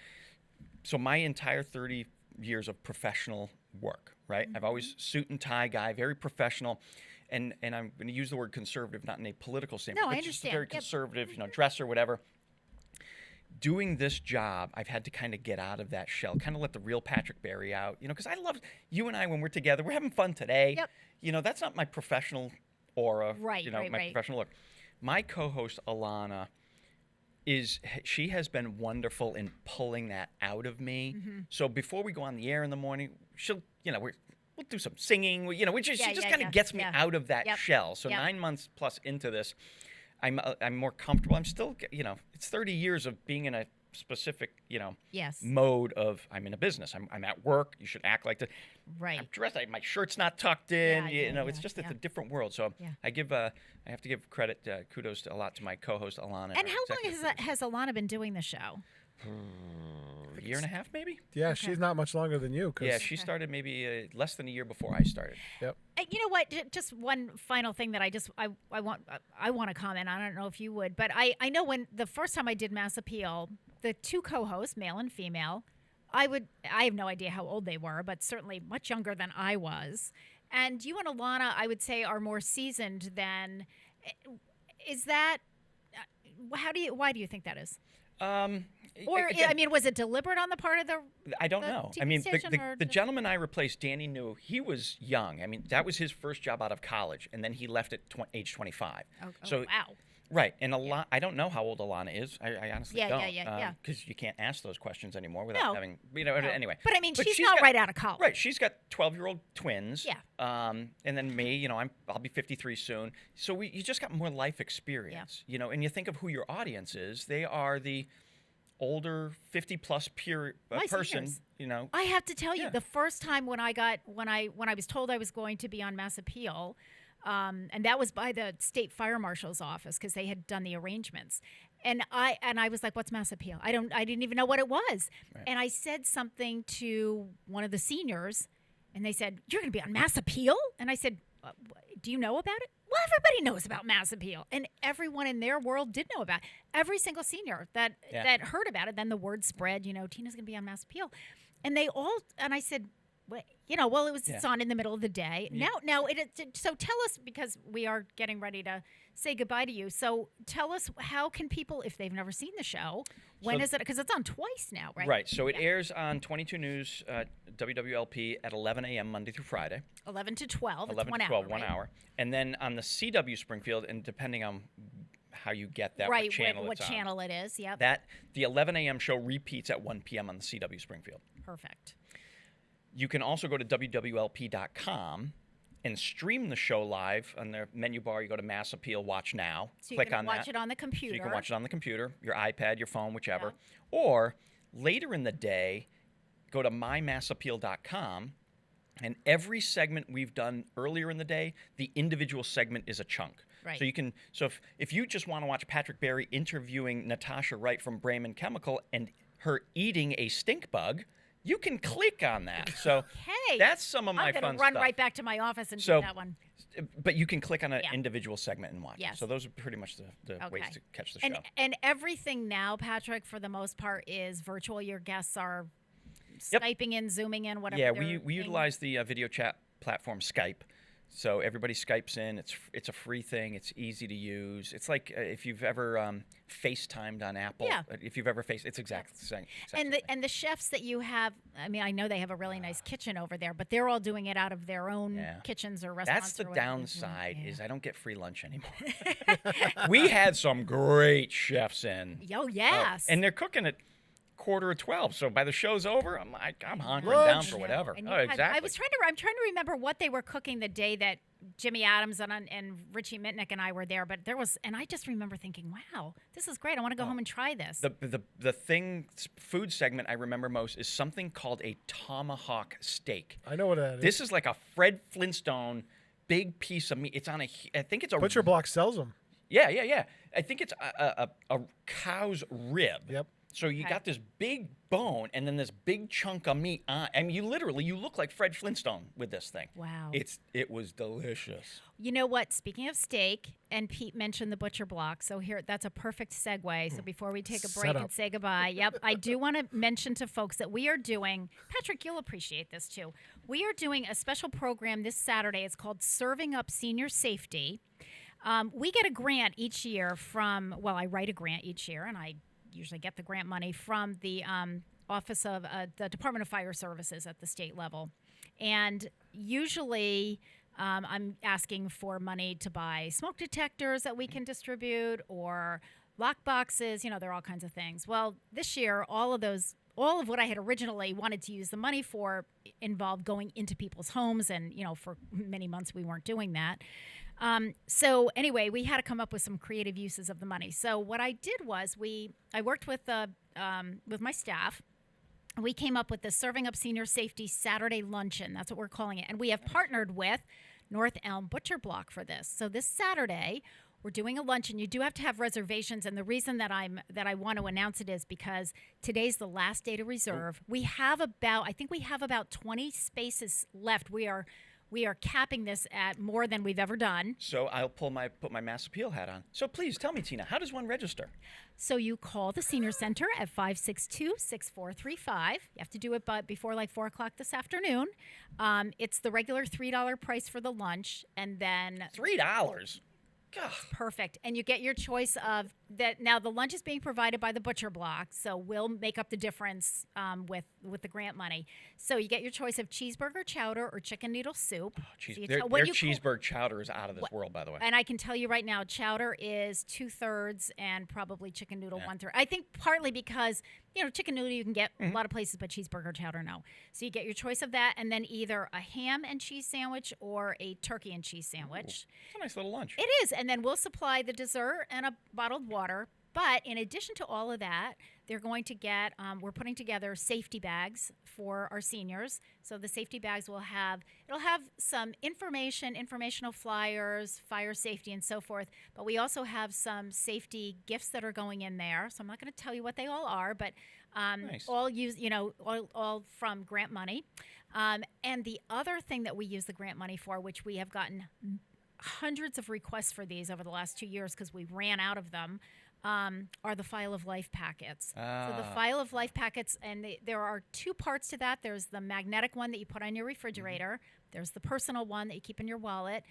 so my entire 30 years of professional work, right? I've always suit and tie guy, very professional, and I'm going to use the word conservative, not in a political standpoint, No, I but just a understand. very Yep. conservative, dresser, whatever. Doing this job, I've had to kind of get out of that shell, kind of let the real Patrick Berry out, because I love you and I when we're together. We're having fun today. Yep. That's not my professional aura. Right, my right. professional look. My co-host Alana she has been wonderful in pulling that out of me. So before we go on the air in the morning, she'll, we'll do some singing. She just kind of gets me out of that shell. So 9 months plus into this, I'm more comfortable. I'm still, it's 30 years of being in a specific, Yes. mode of I'm in a business. I'm at work. You should act like that. Right. I'm dressed. My shirt's not tucked in. Yeah, It's just it's a different world. So I have to give credit, kudos a lot to my co-host Alana. And how long has Alana been doing the show? A year and a half, maybe. Yeah, she's not much longer than you. Yeah, she started maybe less than a year before I started. Yep. You know what? Just one final thing that I want to comment on. I don't know if you would, but I know when the first time I did Mass Appeal, the two co-hosts, male and female, I have no idea how old they were, but certainly much younger than I was. And you and Alana, I would say, are more seasoned than. Is that? Why do you think that is? Or again, was it deliberate on the part of the? I don't the know. TV station, or The gentleman I replaced, Danny New, he was young. I mean, that was his first job out of college, and then he left at age 25. So wow. Right, and I don't know how old Alana is. I honestly don't. Yeah. Because you can't ask those questions anymore without having, anyway. But I mean, she's not right out of college. Right, she's got 12-year-old twins. Yeah. And then me, I'll be 53 soon. So you just got more life experience, and you think of who your audience is. They are the older 50-plus person, seniors. I have to tell you, the first time when I was told I was going to be on Mass Appeal, and that was by the state fire marshal's office because they had done the arrangements. And I was like, what's Mass Appeal? I didn't even know what it was. Right. And I said something to one of the seniors, and they said, you're going to be on Mass Appeal? And I said, do you know about it? Well, everybody knows about Mass Appeal. And everyone in their world did know about it. Every single senior that heard about it, then the word spread, Tina's going to be on Mass Appeal. And and I said, it's on in the middle of the day. Yeah. Now, so tell us, because we are getting ready to say goodbye to you. So tell us, how can people, if they've never seen the show, when is it? Because it's on twice now, right? Right. So it airs on 22 News, WWLP at 11 a.m. Monday through Friday. 11 to 12. 11 to 12, 1 hour. And then on the CW Springfield, and depending on how you get that, right, what channel it is, yep. The 11 a.m. show repeats at 1 p.m. on the CW Springfield. Perfect. You can also go to WWLP.com and stream the show live. On the menu bar, you go to Mass Appeal, Watch Now. So Click on that. You can watch it on the computer. So you can watch it on the computer, your iPad, your phone, whichever. Yeah. Or later in the day, go to mymassappeal.com, and every segment we've done earlier in the day, the individual segment is a chunk. Right. So you can. So if you just want to watch Patrick Berry interviewing Natasha Wright from Bremen Chemical and her eating a stink bug, you can click on that. So that's some of my fun stuff. I'm going to run right back to my office and do that one. But you can click on an individual segment and watch it. So those are pretty much the ways to catch the show. And everything now, Patrick, for the most part, is virtual. Your guests are Skyping in, Zooming in, whatever. Yeah, we utilize the video chat platform Skype. So everybody Skypes in. It's a free thing. It's easy to use. It's like if you've ever FaceTimed on Apple. Yeah. If you've ever it's exactly the same. And the chefs that you have, I mean, I know they have a really nice kitchen over there, but they're all doing it out of their own kitchens or restaurants. That's the downside is I don't get free lunch anymore. We had some great chefs in. Oh, yes. And they're cooking at 11:45. So by the show's over, I'm hunkering down for whatever. I'm trying to remember what they were cooking the day that Jimmy Adams and Richie Mitnick and I were there, but and I just remember thinking, wow, this is great. I want to go home and try this. The food segment I remember most is something called a tomahawk steak. I know what that is. This is like a Fred Flintstone big piece of meat. It's on I think it's a Butcher Block sells them. Yeah. I think it's a cow's rib. Yep. So you got this big bone and then this big chunk of meat on. I mean, you look like Fred Flintstone with this thing. Wow. It was delicious. You know what? Speaking of steak, and Pete mentioned the Butcher Block, so that's a perfect segue. So before we take a break and say goodbye, I do want to mention to folks that we are doing, Patrick, you'll appreciate this too. We are doing a special program this Saturday. It's called Serving Up Senior Safety. We get a grant each year I write a grant each year, and I usually get the grant money from the Office of the Department of Fire Services at the state level. And usually I'm asking for money to buy smoke detectors that we can distribute or lock boxes. There are all kinds of things. Well, this year, all of what I had originally wanted to use the money for involved going into people's homes. And, for many months we weren't doing that. So anyway, we had to come up with some creative uses of the money. So what I did was I worked with my staff. We came up with the Serving Up Senior Safety Saturday Luncheon. That's what we're calling it. And we have partnered with North Elm Butcher Block for this. So this Saturday, we're doing a luncheon. You do have to have reservations, and the reason that I want to announce it is because today's the last day to reserve. I think we have about 20 spaces left. We are capping this at more than we've ever done. So I'll put my Mass Appeal hat on. So please tell me, Tina, how does one register? So you call the Senior Center at 562-6435. You have to do it before 4 o'clock this afternoon. It's the regular $3 price for the lunch, and then $3. God. Perfect. And you get your choice of that. Now, the lunch is being provided by the Butcher Block, so we'll make up the difference with the grant money. So you get your choice of cheeseburger chowder or chicken noodle soup. Their cheeseburger chowder is out of this world, by the way. And I can tell you right now, chowder is 2/3 and probably chicken noodle 1/3. I think partly because, chicken noodle you can get a lot of places, but cheeseburger chowder, no. So you get your choice of that, and then either a ham and cheese sandwich or a turkey and cheese sandwich. It's a nice little lunch. It is. And then we'll supply the dessert and a bottled water. But in addition to all of that, they're going to get, we're putting together safety bags for our seniors. So the safety bags it'll have some informational flyers, fire safety, and so forth. But we also have some safety gifts that are going in there. So I'm not going to tell you what they all are, but nice. all from grant money. And the other thing that we use the grant money for, which we have gotten hundreds of requests for these over the last 2 years because we ran out of them, are the File of Life packets. So the File of Life packets, and there are two parts to that. There's the magnetic one that you put on your refrigerator. There's the personal one that you keep in your wallet.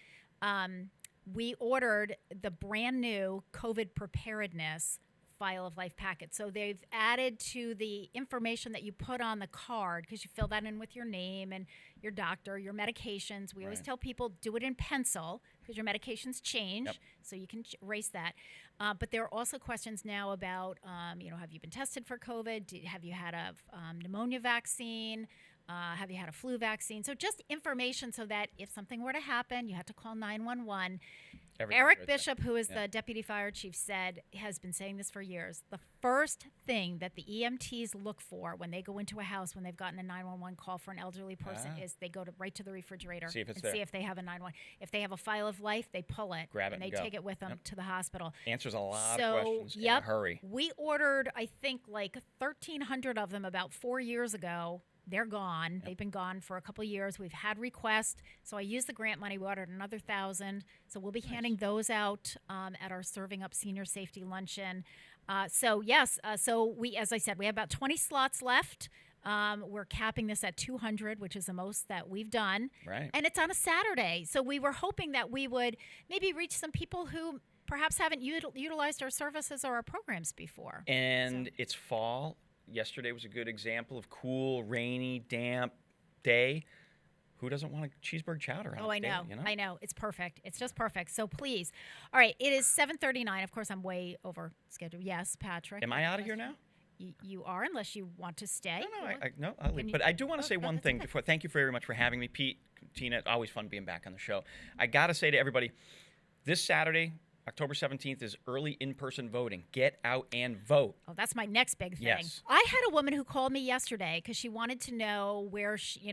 We ordered the brand new COVID preparedness File of Life packet. So they've added to the information that you put on the card, because you fill that in with your name and your doctor, your medications. We always tell people do it in pencil because your medications change, so you can erase that. But there are also questions now about, have you been tested for COVID? Have you had a pneumonia vaccine? Have you had a flu vaccine? So just information so that if something were to happen, you have to call 911. Eric Bishop, who is the deputy fire chief, has been saying this for years. The first thing that the EMTs look for when they go into a house when they've gotten a 911 call for an elderly person is they go right to the refrigerator see if they have a 911. If they have a File of Life, they pull it, grab it, and they take it with them to the hospital. Answers a lot of questions in a hurry. We ordered, I think, 1,300 of them about 4 years ago. They're gone. They've been gone for a couple of years. We've had requests. So I used the grant money. We ordered another 1,000. So we'll be handing those out at our Serving Up Senior Safety Luncheon. So we, as I said, we have about 20 slots left. We're capping this at 200, which is the most that we've done. Right. And it's on a Saturday. So we were hoping that we would maybe reach some people who perhaps haven't utilized our services or our programs before. And it's fall. Yesterday was a good example of cool, rainy, damp day. Who doesn't want a cheeseburger chowder on I know. day, I know. It's perfect. It's just perfect. So please. All right. It is 7:39. Of course, I'm way over schedule. Yes, Patrick. Am I out of here now? You are, unless you want to stay. No, I'll leave. But I do want to say one thing before. Thank you very much for having me, Pete. Tina, always fun being back on the show. I got to say to everybody, this Saturday, October 17th, is early in-person voting. Get out and vote. Oh, that's my next big thing. Yes. I had a woman who called me yesterday because she wanted to know where she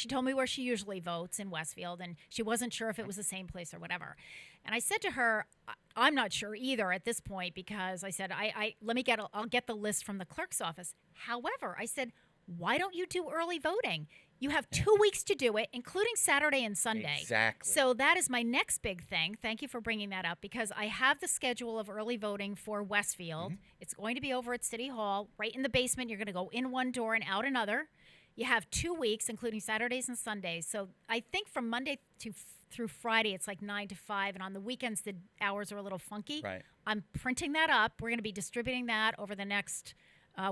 told me where she usually votes in Westfield, and she wasn't sure if it was the same place or whatever. And I said to her, I'm not sure either at this point, because I said, I'll get the list from the clerk's office. However, I said, why don't you do early voting? You have 2 weeks to do it, including Saturday and Sunday. Exactly. So that is my next big thing. Thank you for bringing that up, because I have the schedule of early voting for Westfield. It's going to be over at City Hall, right in the basement. You're going to go in one door and out another. You have 2 weeks, including Saturdays and Sundays. So I think from Monday through Friday, it's like 9 to 5. And on the weekends, the hours are a little funky. Right. I'm printing that up. We're going to be distributing that over the next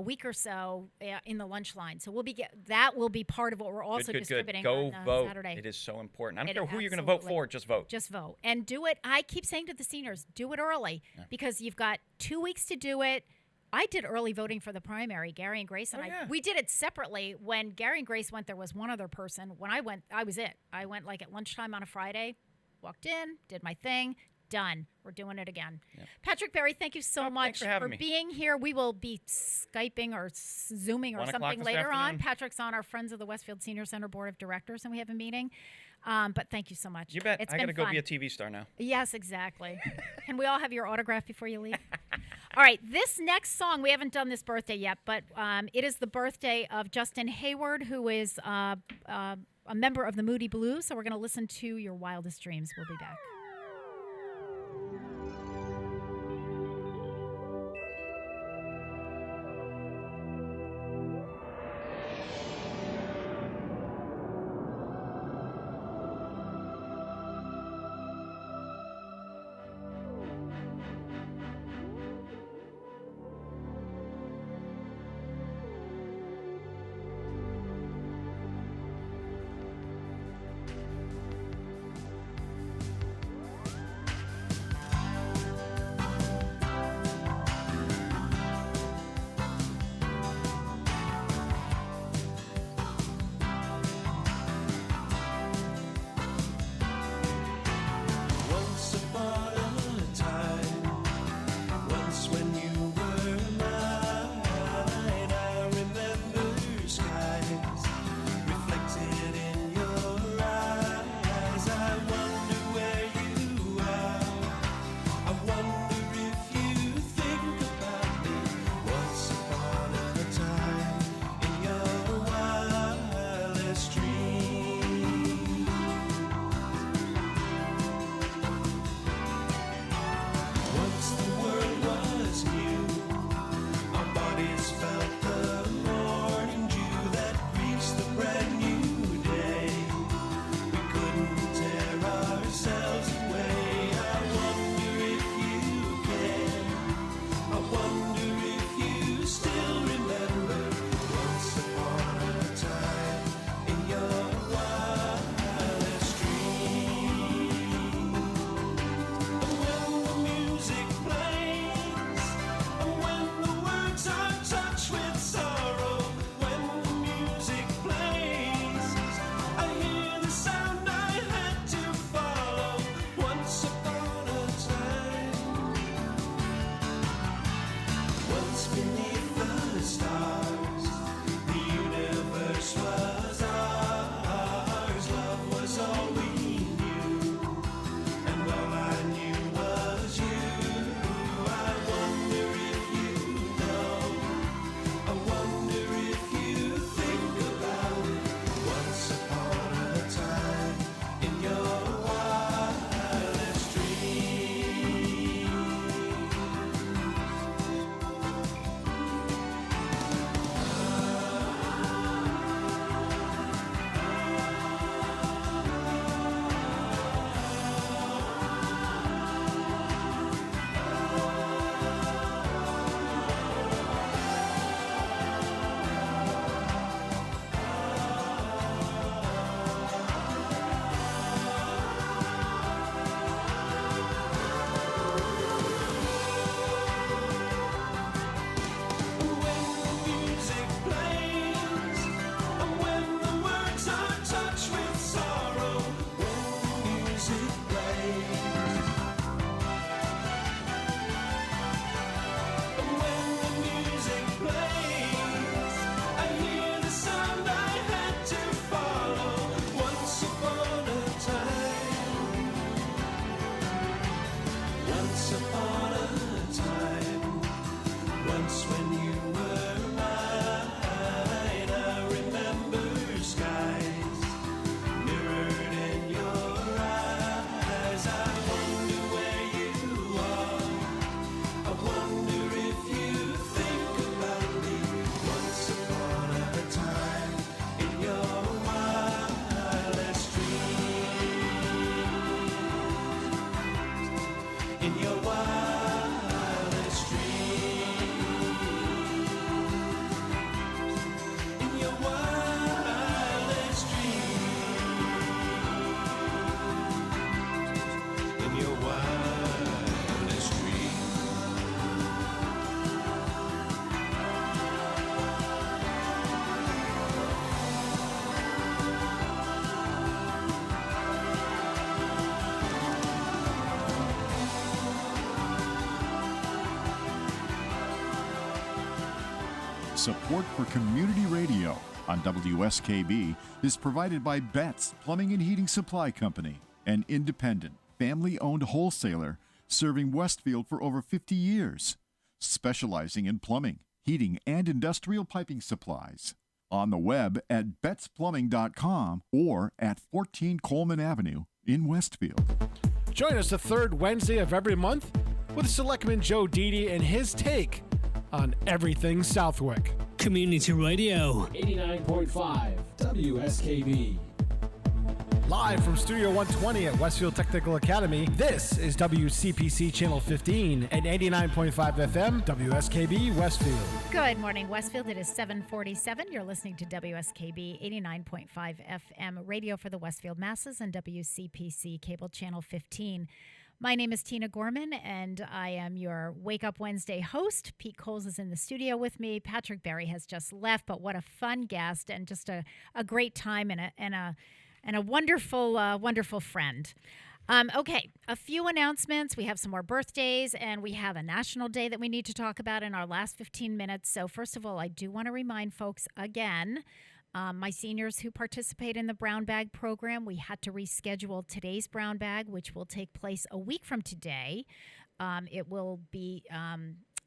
week or so in the lunch line. So that will be part of what we're also distributing Go on vote. Saturday. It is so important. I don't care who you're going to vote for, just vote. Just vote. And do it. I keep saying to the seniors, do it early because you've got 2 weeks to do it. I did early voting for the primary, Gary and Grace, and we did it separately. When Gary and Grace went, there was one other person. When I went, I was it. I went like at lunchtime on a Friday, walked in, did my thing, done. We're doing it again. Patrick Berry, thank you so much for being here. We will be Skyping or Zooming or something later on. Patrick's on our Friends of the Westfield Senior Center Board of Directors, and we have a meeting. But thank you so much. You bet. It's I got to go be a TV star now. Yes, exactly. Can we all have your autograph before you leave? All right, this next song, we haven't done this birthday yet, but it is the birthday of Justin Hayward, who is a member of the Moody Blues. So we're going to listen to Your Wildest Dreams. We'll be back. Support for community radio on WSKB is provided by Betts Plumbing and Heating Supply Company, an independent, family-owned wholesaler serving Westfield for over 50 years, specializing in plumbing, heating, and industrial piping supplies. On the web at bettsplumbing.com or at 14 Coleman Avenue in Westfield. Join us the third Wednesday of every month with Selectman Joe Didi and his take on everything Southwick. Community Radio 89.5 WSKB. Live from Studio 120 at Westfield Technical Academy, this is WCPC Channel 15 and 89.5 FM, WSKB Westfield. Good morning, Westfield. It is 7:47. You're listening to WSKB 89.5 FM radio for the Westfield masses and WCPC Cable Channel 15. My name is Tina Gorman, and I am your Wake Up Wednesday host. Pete Coles is in the studio with me. Patrick Berry has just left, but what a fun guest and just a great time and a wonderful, wonderful friend. Okay, a few announcements. We have some more birthdays, and we have a national day that we need to talk about in our last 15 minutes. So first of all, I do want to remind folks again, my seniors who participate in the Brown Bag program, we had to reschedule today's Brown Bag, which will take place a week from today. It will be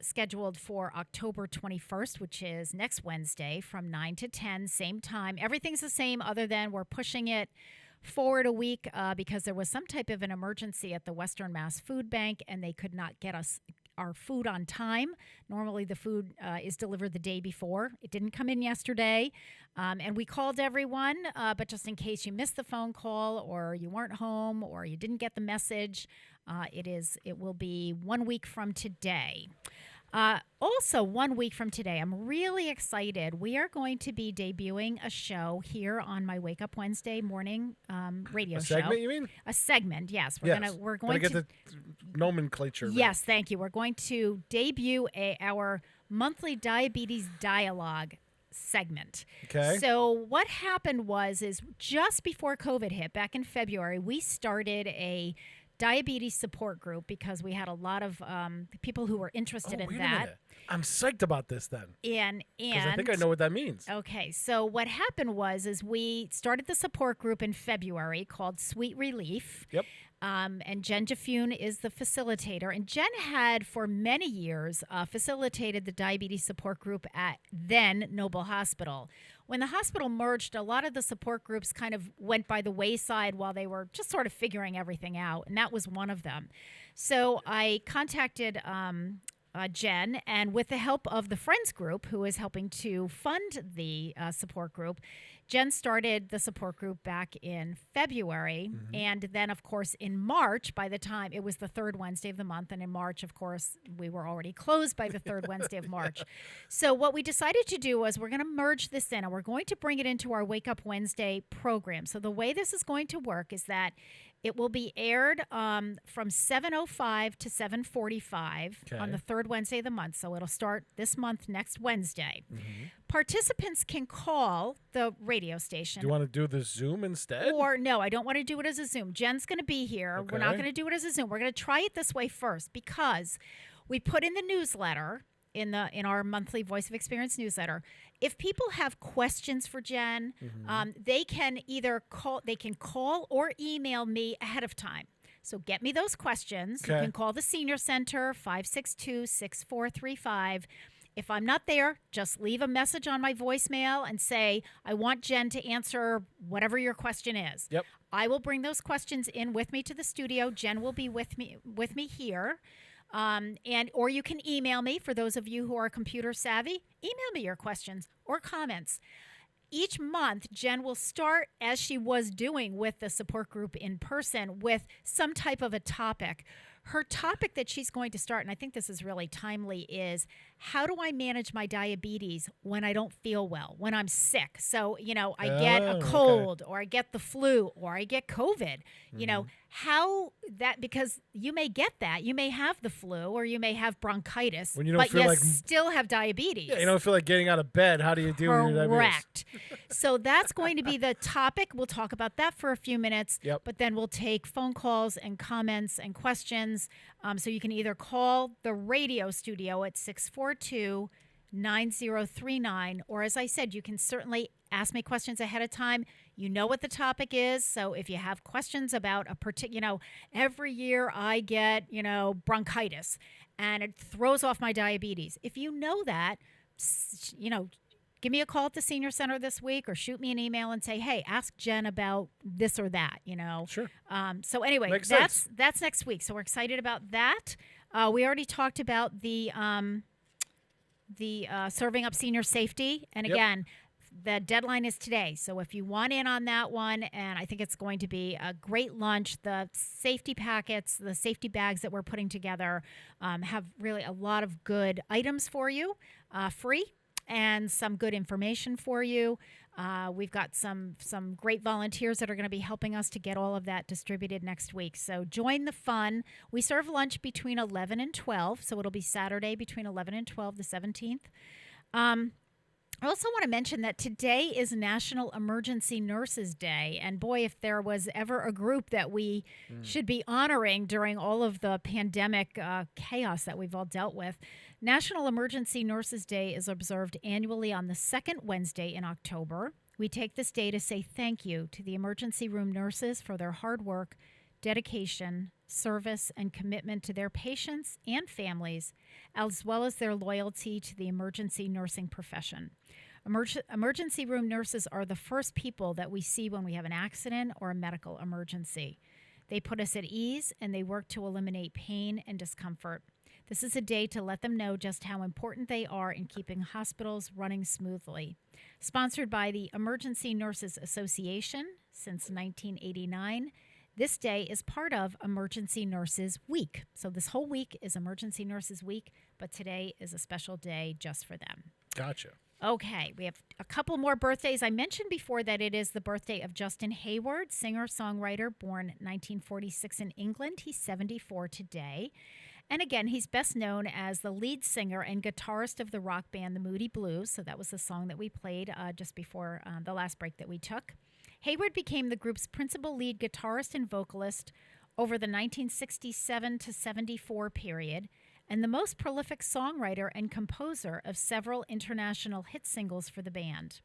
scheduled for October 21st, which is next Wednesday from 9 to 10, same time. Everything's the same other than we're pushing it forward a week because there was some type of an emergency at the Western Mass Food Bank, and they could not get us our food on time. Normally the food is delivered the day before. It didn't come in yesterday, and we called everyone, but just in case you missed the phone call or you weren't home or you didn't get the message, it will be 1 week from today. Also, 1 week from today, I'm really excited. We are going to be debuting a show here on my Wake Up Wednesday morning radio show. A segment, you mean? A segment, yes. We're going to get the nomenclature. Yes, thank you. We're going to debut our monthly diabetes dialogue segment. Okay. So what happened is just before COVID hit, back in February, we started a diabetes support group because we had a lot of people who were interested in wait a that. minute. I'm psyched about this then. And I think I know what that means. Okay, so what happened is we started the support group in February called Sweet Relief. Yep. And Jen Jafune is the facilitator. And Jen had for many years facilitated the diabetes support group at then Noble Hospital. When the hospital merged, a lot of the support groups kind of went by the wayside while they were just sort of figuring everything out, and that was one of them. So I contacted Jen, and with the help of the Friends Group, who is helping to fund the support group, Jen started the support group back in February, and then, of course, in March, by the time it was the third Wednesday of the month, and in March, of course, we were already closed by the third Wednesday of March. So what we decided to do was we're going to merge this in, and we're going to bring it into our Wake Up Wednesday program. So the way this is going to work is that it will be aired from 7:05 to 7:45 on the third Wednesday of the month. So it'll start this month, next Wednesday. Participants can call the radio station. Do you want to do the Zoom instead? Or no, I don't want to do it as a Zoom. Jen's going to be here. Okay. We're not going to do it as a Zoom. We're going to try it this way first because we put in the newsletter, in our monthly Voice of Experience newsletter. If people have questions for Jen, they can either call or email me ahead of time. So get me those questions. Okay. You can call the Senior Center, 562-6435. If I'm not there, just leave a message on my voicemail and say, I want Jen to answer whatever your question is. Yep. I will bring those questions in with me to the studio. Jen will be with me here. Or you can email me, for those of you who are computer savvy, email me your questions or comments. Each month, Jen will start, as she was doing with the support group in person, with some type of a topic. Her topic that she's going to start, and I think this is really timely, is how do I manage my diabetes when I don't feel well, when I'm sick? So, I get a cold or I get the flu or I get COVID, how that, because you may get that, you may have the flu or you may have bronchitis, when you don't but feel you like, still have diabetes. Yeah, you don't feel like getting out of bed. How do you deal with your diabetes? Correct. So that's going to be the topic. We'll talk about that for a few minutes, but then we'll take phone calls and comments and questions. So you can either call the radio studio at 642 9039. Or as I said, you can certainly ask me questions ahead of time. You know what the topic is. So if you have questions about a particular, every year I get, bronchitis and it throws off my diabetes. If you know that, give me a call at the senior center this week or shoot me an email and say, hey, ask Jen about this or that, Sure. So anyway, Makes that's sense. next week. So we're excited about that. We already talked about the serving up senior safety. And Yep. again, the deadline is today. So if you want in on that one, and I think it's going to be a great lunch, the safety packets, the safety bags that we're putting together have really a lot of good items for you, free, and some good information for you. We've got some great volunteers that are going to be helping us to get all of that distributed next week. So join the fun. We serve lunch between 11 and 12, so it'll be Saturday between 11 and 12, the 17th. I also want to mention that today is National Emergency Nurses Day. And boy, if there was ever a group that we should be honoring during all of the pandemic chaos that we've all dealt with, National Emergency Nurses Day is observed annually on the second Wednesday in October. We take this day to say thank you to the emergency room nurses for their hard work, dedication, service, and commitment to their patients and families, as well as their loyalty to the emergency nursing profession. Emergency room nurses are the first people that we see when we have an accident or a medical emergency. They put us at ease and they work to eliminate pain and discomfort. This is a day to let them know just how important they are in keeping hospitals running smoothly. Sponsored by the Emergency Nurses Association since 1989, this day is part of Emergency Nurses Week. So this whole week is Emergency Nurses Week, but today is a special day just for them. Gotcha. Okay, we have a couple more birthdays. I mentioned before that it is the birthday of Justin Hayward, singer-songwriter, born 1946 in England. He's 74 today. And again, he's best known as the lead singer and guitarist of the rock band The Moody Blues. So that was the song that we played just before the last break that we took. Hayward became the group's principal lead guitarist and vocalist over the 1967 to 74 period, and the most prolific songwriter and composer of several international hit singles for the band.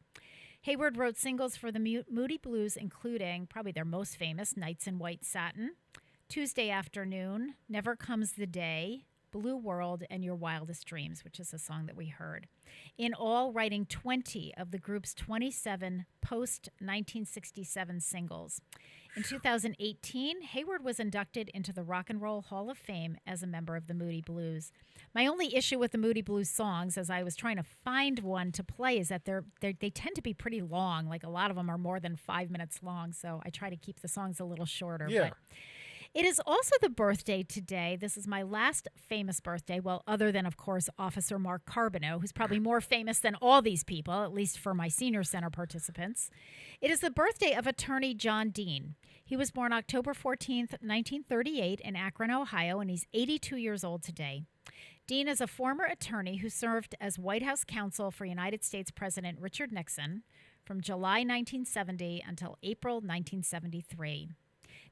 Hayward wrote singles for the Moody Blues, including probably their most famous, Nights in White Satin, Tuesday Afternoon, Never Comes the Day, Blue World, and Your Wildest Dreams, which is a song that we heard. In all, writing 20 of the group's 27 post-1967 singles. In 2018, Hayward was inducted into the Rock and Roll Hall of Fame as a member of the Moody Blues. My only issue with the Moody Blues songs, as I was trying to find one to play, is that they tend to be pretty long. Like a lot of them are more than 5 minutes long, so I try to keep the songs a little shorter. Yeah. But it is also the birthday today. This is my last famous birthday, well, other than, of course, Officer Mark Carbonneau, who's probably more famous than all these people, at least for my senior center participants. It is the birthday of attorney John Dean. He was born October 14th, 1938 in Akron, Ohio, and he's 82 years old today. Dean is a former attorney who served as White House counsel for United States President Richard Nixon from July 1970 until April 1973.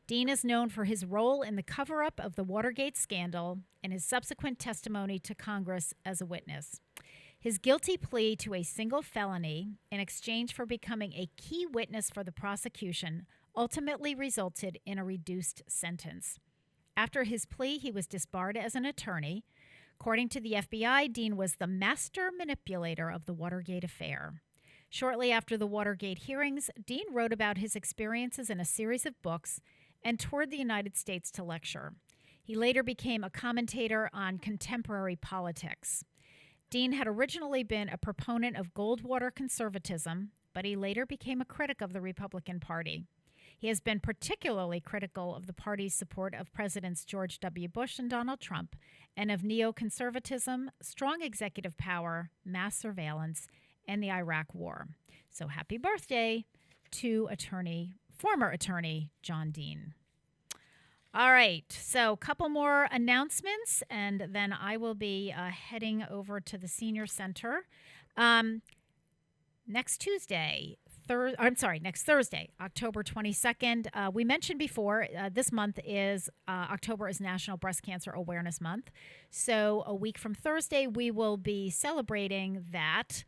Dean is known for his role in the cover-up of the Watergate scandal and his subsequent testimony to Congress as a witness. His guilty plea to a single felony in exchange for becoming a key witness for the prosecution ultimately resulted in a reduced sentence. After his plea, he was disbarred as an attorney. According to the FBI, Dean was the master manipulator of the Watergate affair. Shortly after the Watergate hearings, Dean wrote about his experiences in a series of books and toured the United States to lecture. He later became a commentator on contemporary politics. Dean had originally been a proponent of Goldwater conservatism, but he later became a critic of the Republican Party. He has been particularly critical of the party's support of Presidents George W. Bush and Donald Trump, and of neoconservatism, strong executive power, mass surveillance, and the Iraq War. So happy birthday to former attorney John Dean. All right, so a couple more announcements, and then I will be heading over to the Senior Center. Next Tuesday, next Thursday, October 22nd. We mentioned before, this month is October is National Breast Cancer Awareness Month. So a week from Thursday, we will be celebrating that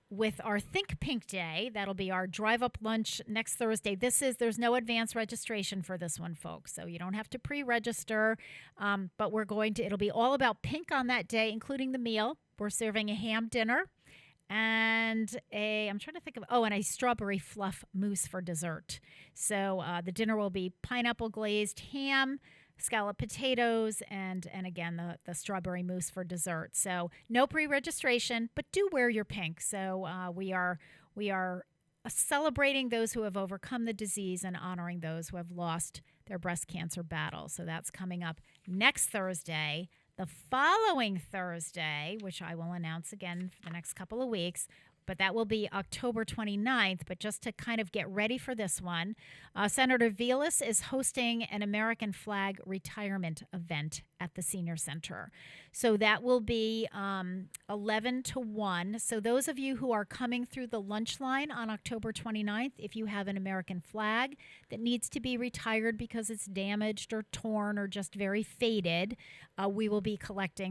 with our Think Pink Day. That'll be our drive-up lunch next Thursday. There's no advance registration for this one, folks, so you don't have to pre-register. But it'll be all about pink on that day, including the meal. We're serving a ham dinner and I'm trying to think of, and a strawberry fluff mousse for dessert. So the dinner will be pineapple glazed ham, scalloped potatoes, and again, the strawberry mousse for dessert. So no pre-registration, but do wear your pink. So we are celebrating those who have overcome the disease and honoring those who have lost their breast cancer battle. So that's coming up next Thursday. The following Thursday, which I will announce again for the next couple of weeks, but that will be October 29th. But just to kind of get ready for this one, Senator Vilas is hosting an American flag retirement event at the Senior Center. So that will be 11 to 1. So those of you who are coming through the lunch line on October 29th, if you have an American flag that needs to be retired because it's damaged or torn or just very faded,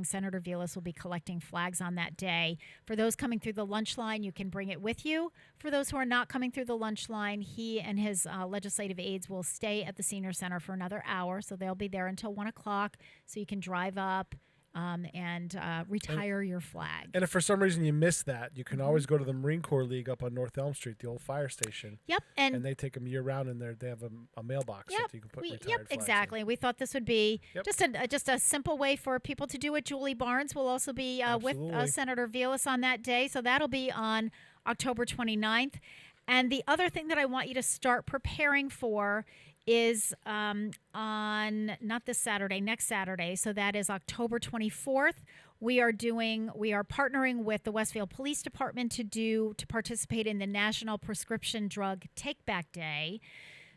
Senator Vilas will be collecting flags on that day. For those coming through the lunch line, you can bring it with you. For those who are not coming through the lunch line, he and his legislative aides will stay at the Senior Center for another hour. So they'll be there until 1 o'clock. So you can drive up and retire your flag. And if for some reason you missed that, you can always go to the Marine Corps League up on North Elm Street, the old fire station. Yep. And they take them year round, and they have a mailbox that you can put retired flags exactly. in. We thought this would be just a simple way for people to do it. Julie Barnes will also be with Senator Vilas on that day. So that'll be on October 29th. And the other thing that I want you to start preparing for is on not this Saturday, next Saturday. So that is October 24th. We are partnering with the Westfield Police Department to participate in the National Prescription Drug Take Back Day.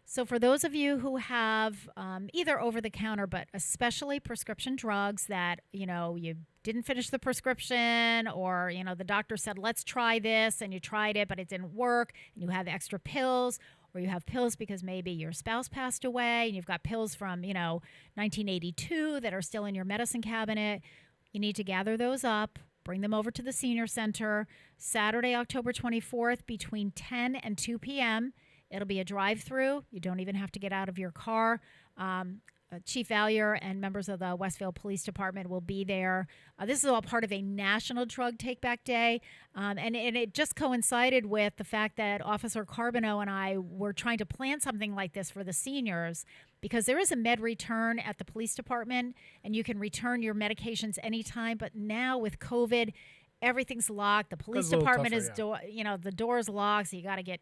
So for those of you who have either over-the-counter, but especially prescription drugs that, you didn't finish the prescription, or, the doctor said, let's try this, and you tried it, but it didn't work, and you have extra pills, or you have pills because maybe your spouse passed away, and you've got pills from, 1982 that are still in your medicine cabinet, you need to gather those up, bring them over to the Senior Center, Saturday, October 24th, between 10 and 2 p.m., It'll be a drive-through. You don't even have to get out of your car. Chief Valier and members of the Westfield Police Department will be there. This is all part of a National Drug Take-Back Day, and it just coincided with the fact that Officer Carbonneau and I were trying to plan something like this for the seniors, because there is a med return at the police department, and you can return your medications anytime. But now with COVID, everything's locked. The police department is the door's locked, so you got to get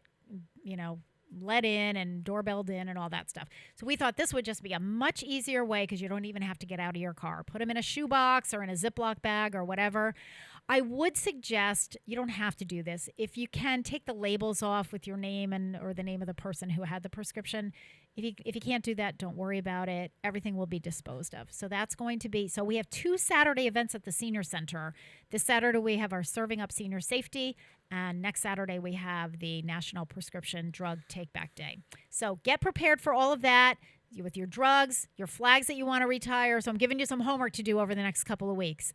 let in and doorbelled in and all that stuff. So we thought this would just be a much easier way, because you don't even have to get out of your car. Put them in a shoebox or in a Ziploc bag or whatever. I would suggest, you don't have to do this. If you can, take the labels off with your name or the name of the person who had the prescription. If you can't do that, don't worry about it. Everything will be disposed of. So that's going to be, so we have 2 Saturday events at the Senior Center. This Saturday we have our Serving Up Senior Safety, and next Saturday we have the National Prescription Drug Take Back Day. So get prepared for all of that with your drugs, your flags that you want to retire. So I'm giving you some homework to do over the next couple of weeks.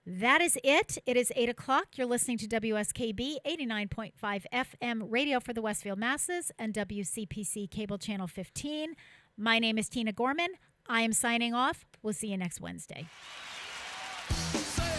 That is it. It is 8 o'clock. You're listening to WSKB 89.5 FM radio for the Westfield masses and WCPC cable channel 15. My name is Tina Gorman. I am signing off. We'll see you next Wednesday. Say